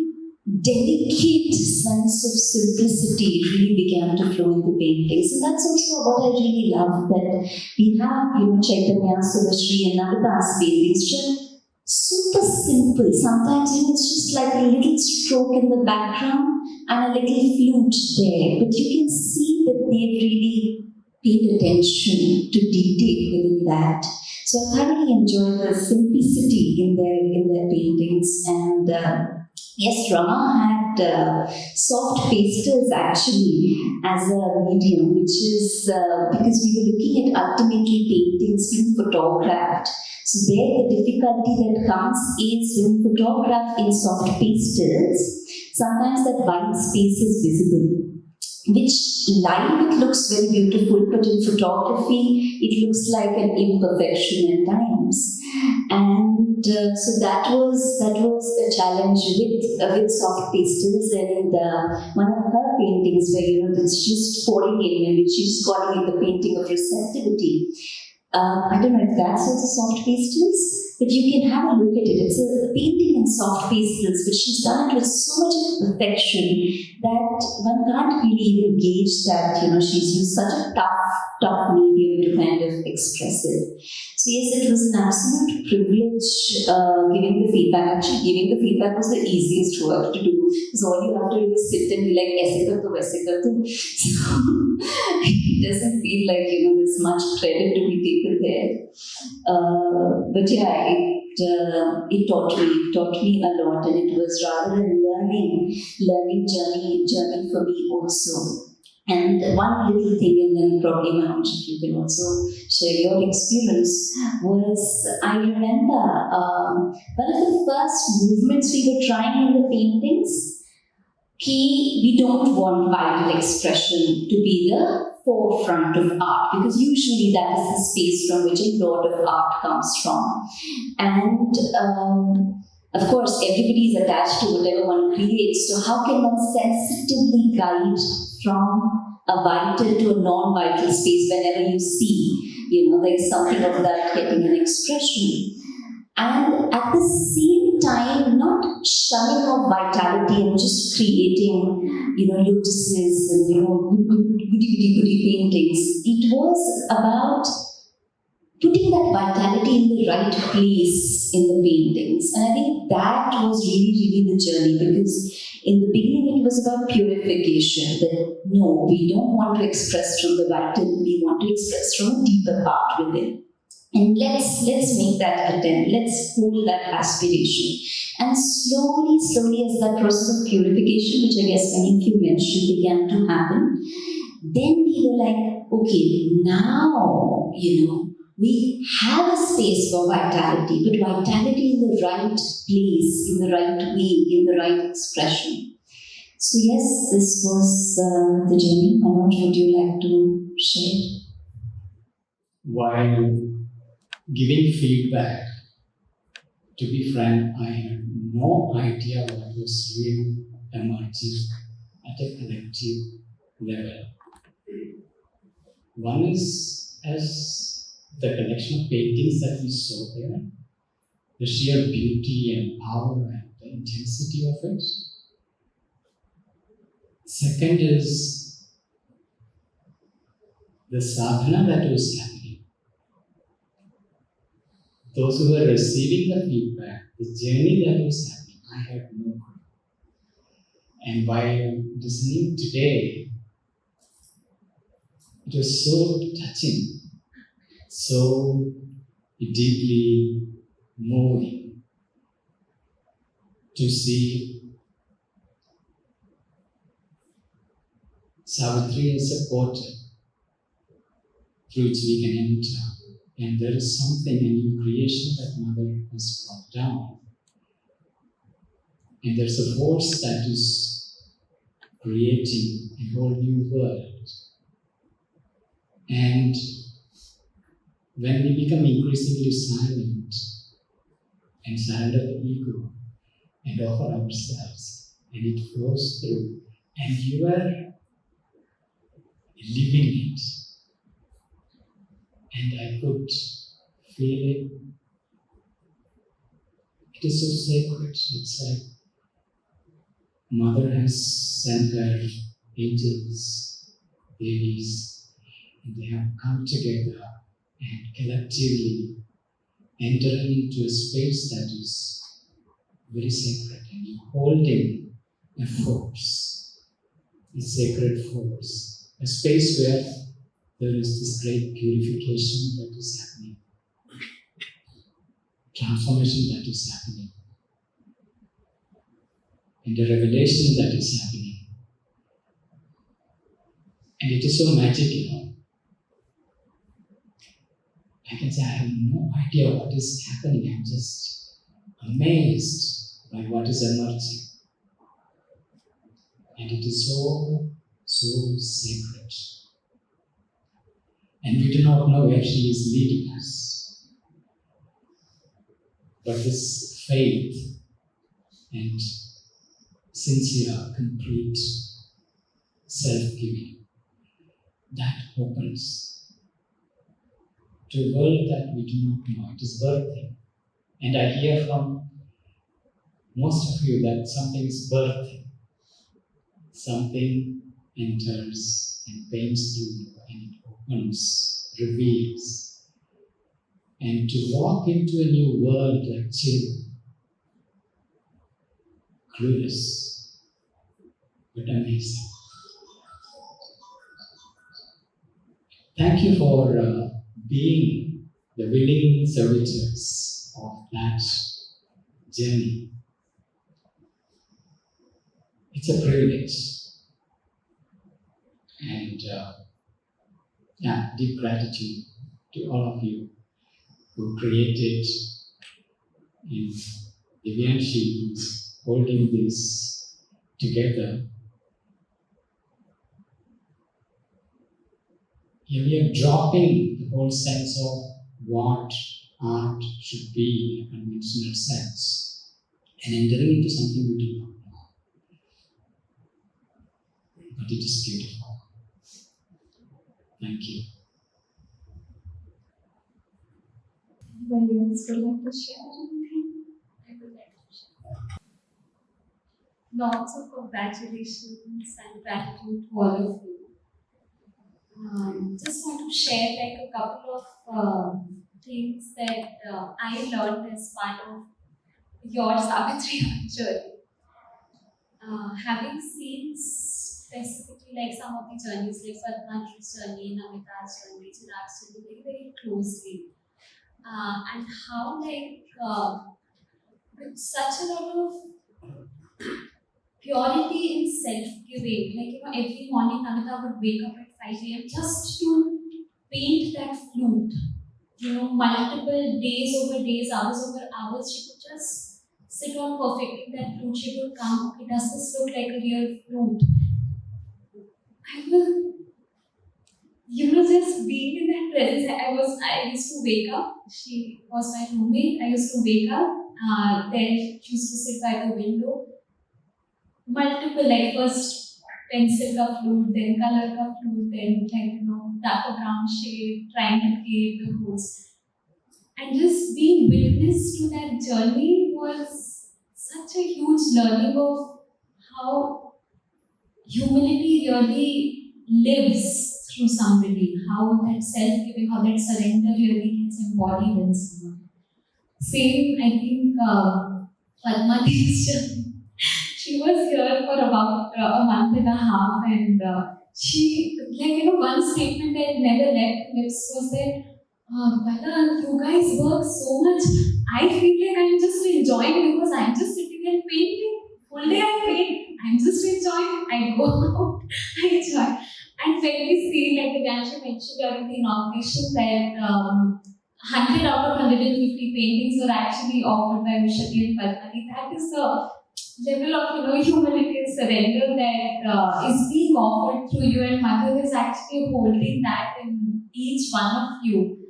delicate sense of simplicity really began to flow in the paintings. And that's also what I really love, that we have Chaitanya, Subhashri and Namita's paintings, just super simple. Sometimes it's just like a little stroke in the background and a little flute there, but you can see that they've really paid attention to detail within that. So I thoroughly enjoy the simplicity in their paintings. And yes, Rama had soft pastels actually as a medium, which is because we were looking at ultimately paintings being photographed. So there the difficulty that comes is when you photograph in soft pastels, sometimes that white space is visible, which live it looks very beautiful, but in photography it looks like an imperfection at times. And so that was a challenge with soft pastels. And one of her paintings where it's just pouring in, and she's calling it the painting of receptivity. I don't know if that's also soft pastels, but you can have a look at it. It's a painting in soft pastels, but she's done it with so much perfection that one can't really even gauge that, she's used such a tough medium to kind of express it. So yes, it was an absolute privilege giving the feedback. Actually, giving the feedback was the easiest work to do, because all you have to do is sit and be like, aise kar to, waise kar to. So it doesn't feel like, there's much credit to be taken there. But yeah, it taught me a lot, and it was rather a learning journey for me also. And one little thing, and then probably Manoj, if you can also share your experience, was I remember one of the first movements we were trying in the paintings, we don't want vital expression to be the forefront of art, because usually that is the space from which a lot of art comes from. And of course, everybody is attached to whatever one creates, so how can one sensitively guide from a vital to a non-vital space whenever you see, there's something of that getting an expression. And at the same time, not shunning of vitality and just creating, lotuses and, goody paintings. It was about putting that vitality in the right place in the paintings. And I think that was really the journey, because in the beginning it was about purification, that no, we don't want to express from the vital, we want to express from a deeper part within. And let's make that attempt. Let's hold that aspiration. And slowly, as that process of purification, which I guess many of you mentioned, began to happen, then we were like, okay, now, we have a space for vitality, but vitality in the right place, in the right way, in the right expression. So yes, this was the journey. Manoj, would you like to share? While giving feedback, to be frank, I had no idea what was really emerging at a collective level. One is as the collection of paintings that we saw there, the sheer beauty and power and the intensity of it. Second is the sadhana that was happening. Those who were receiving the feedback, the journey that was happening, I had no clue. And while listening today, it was so touching, so deeply moving to see Savitri as a portal through which we can enter. And there is something, a new creation that Mother has brought down. And there's a force that is creating a whole new world. And when we become increasingly silent and surrender the ego and offer ourselves, and it flows through, and you are living it, and I could feel it. It is so sacred. It's like Mother has sent her angels, babies, and they have come together and collectively entering into a space that is very sacred, and you're holding a force, a sacred force, a space where there is this great purification that is happening, transformation that is happening, and a revelation that is happening. And it is so magical. I can say I have no idea what is happening. I'm just amazed by what is emerging. And it is so sacred. And we do not know where she is leading us. But this faith and sincere, complete self-giving, that opens to a world that we do not know. It is birthing. And I hear from most of you that something is birthing. Something enters and paints through you, and it opens, reveals. And to walk into a new world like children, clueless, but amazing. Thank you for being the willing servitors of that journey. It's a privilege. And deep gratitude to all of you who created in Divyanshi, who's holding this together. Here we are dropping the whole sense of what art should be in a conventional sense and entering into something we do not know. But it is beautiful. Thank you. Anybody else would like to share anything? I would like to share. Lots of congratulations and gratitude to all of you. Just want to share like a couple of things that I learned as part of your Savitri journey. Having seen specifically like some of the journeys, like Padma's journey, Namita's journey, Chirag's journey, very, very closely. and how with such a lot of purity in self-giving. Every morning Namita would wake up at 5 a.m. just to paint that flute. Multiple days over days, hours over hours, she could just sit on perfecting that flute. She would come, okay, does this look like a real flute? I will, just being in that presence, I used to wake up. She was my roommate. I used to wake up. Then she used to sit by the window. Multiple, first pencil ka flute, then color ka flute, then darker brown shade, trying to create the rose. And just being witness to that journey was such a huge learning of how humility really lives through somebody, how that self-giving, how that surrender really gets embodied in someone. Same, I think, Padma teacher. She was here for about a month and a half, and she, one statement that never left lips was that, Bala, you guys work so much. I feel like I'm just enjoying because I'm just sitting and painting. Full day I paint. I'm just enjoying. I go out. I enjoy. And when we see, like the Gansha mentioned during the inauguration, that 100 out of 150 paintings were actually offered by Vishati and Padmani. That is the level of humility and surrender that is being offered through you, and Mother is actually holding that in each one of you.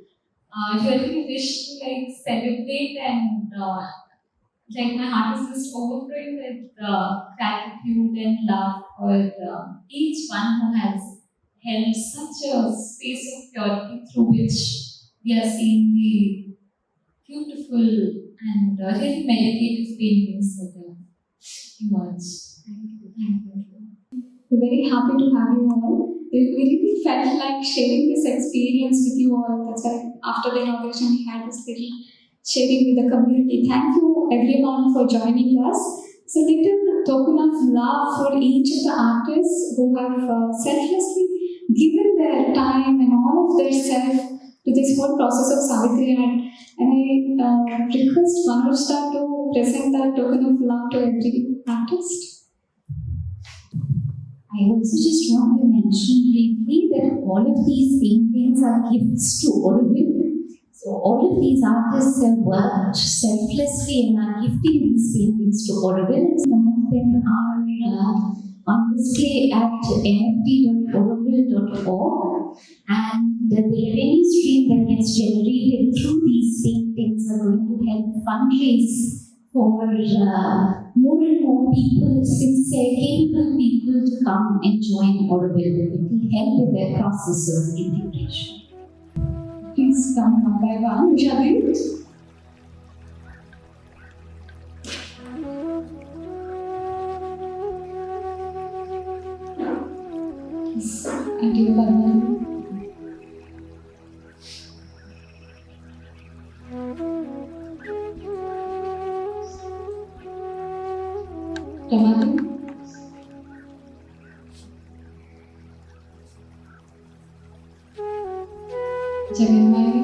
Really wish to celebrate, and my heart is just overflowing with gratitude and love for each one who has held such a space of purity through which we are seeing the beautiful and really meditative paintings that emerge. Thank you. We're very happy to have you all. We really felt like sharing this experience with you all. That's why after the inauguration we had this little sharing with the community. Thank you everyone for joining us. So little token of love for each of the artists who have selflessly given their time and all of their self to this whole process of Savitri art. And I request Manoj to present that token of love to every artist. I also just want to mention briefly that all of these paintings are gifts to Auroville. So all of these artists have worked selflessly and are gifting these paintings to Auroville. Some of them are on display at nft.auroville.org, and the revenue stream that gets generated through these paintings are going to help fundraise for more and more people, sincere, capable people to come and join Auroville. It will help with their process of integration. Please come one by one. Vishali? Yes, and you, Padma. Ramati? Jaganmari?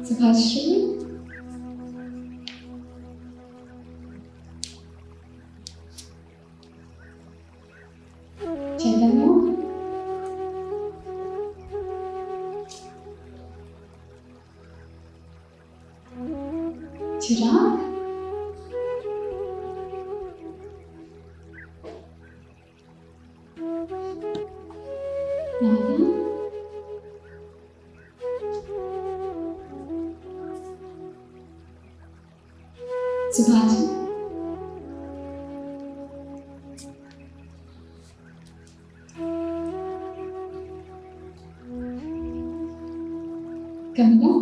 Subhashri? Chaitanya? Chirag? Navya? Subhaji? Kamila?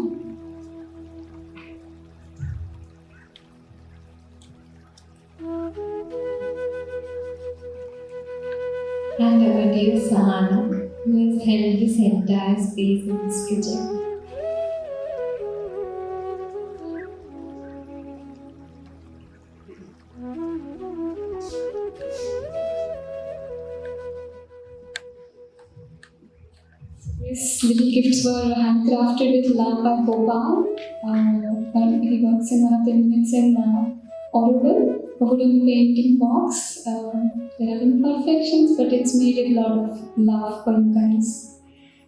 And our dear Sadhana, who has held this entire space in this project. These little gifts were handcrafted with love by Gopal. He works in one of the units in Auroville, a wooden painting box. There are imperfections, but it's made with a lot of love for you guys.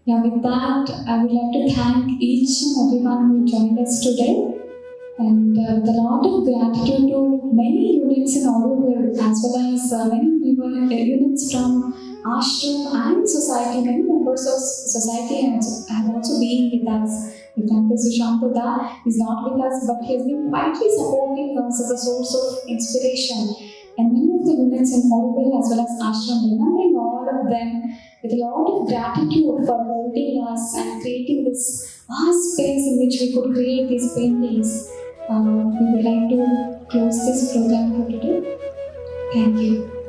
Yeah, with that, I would like to thank each and everyone who joined us today. And with a lot of gratitude to many units in Auroville, as well as many people, units from ashram and society. Many members of society have also been with us. The campus Sushantada is not with us, but he has been quietly supporting us as a source of inspiration. And many of the units in Auroville as well as ashram, remembering all of them with a lot of gratitude for holding us and creating this vast space in which we could create these paintings. We would like to close this program for today. Thank you.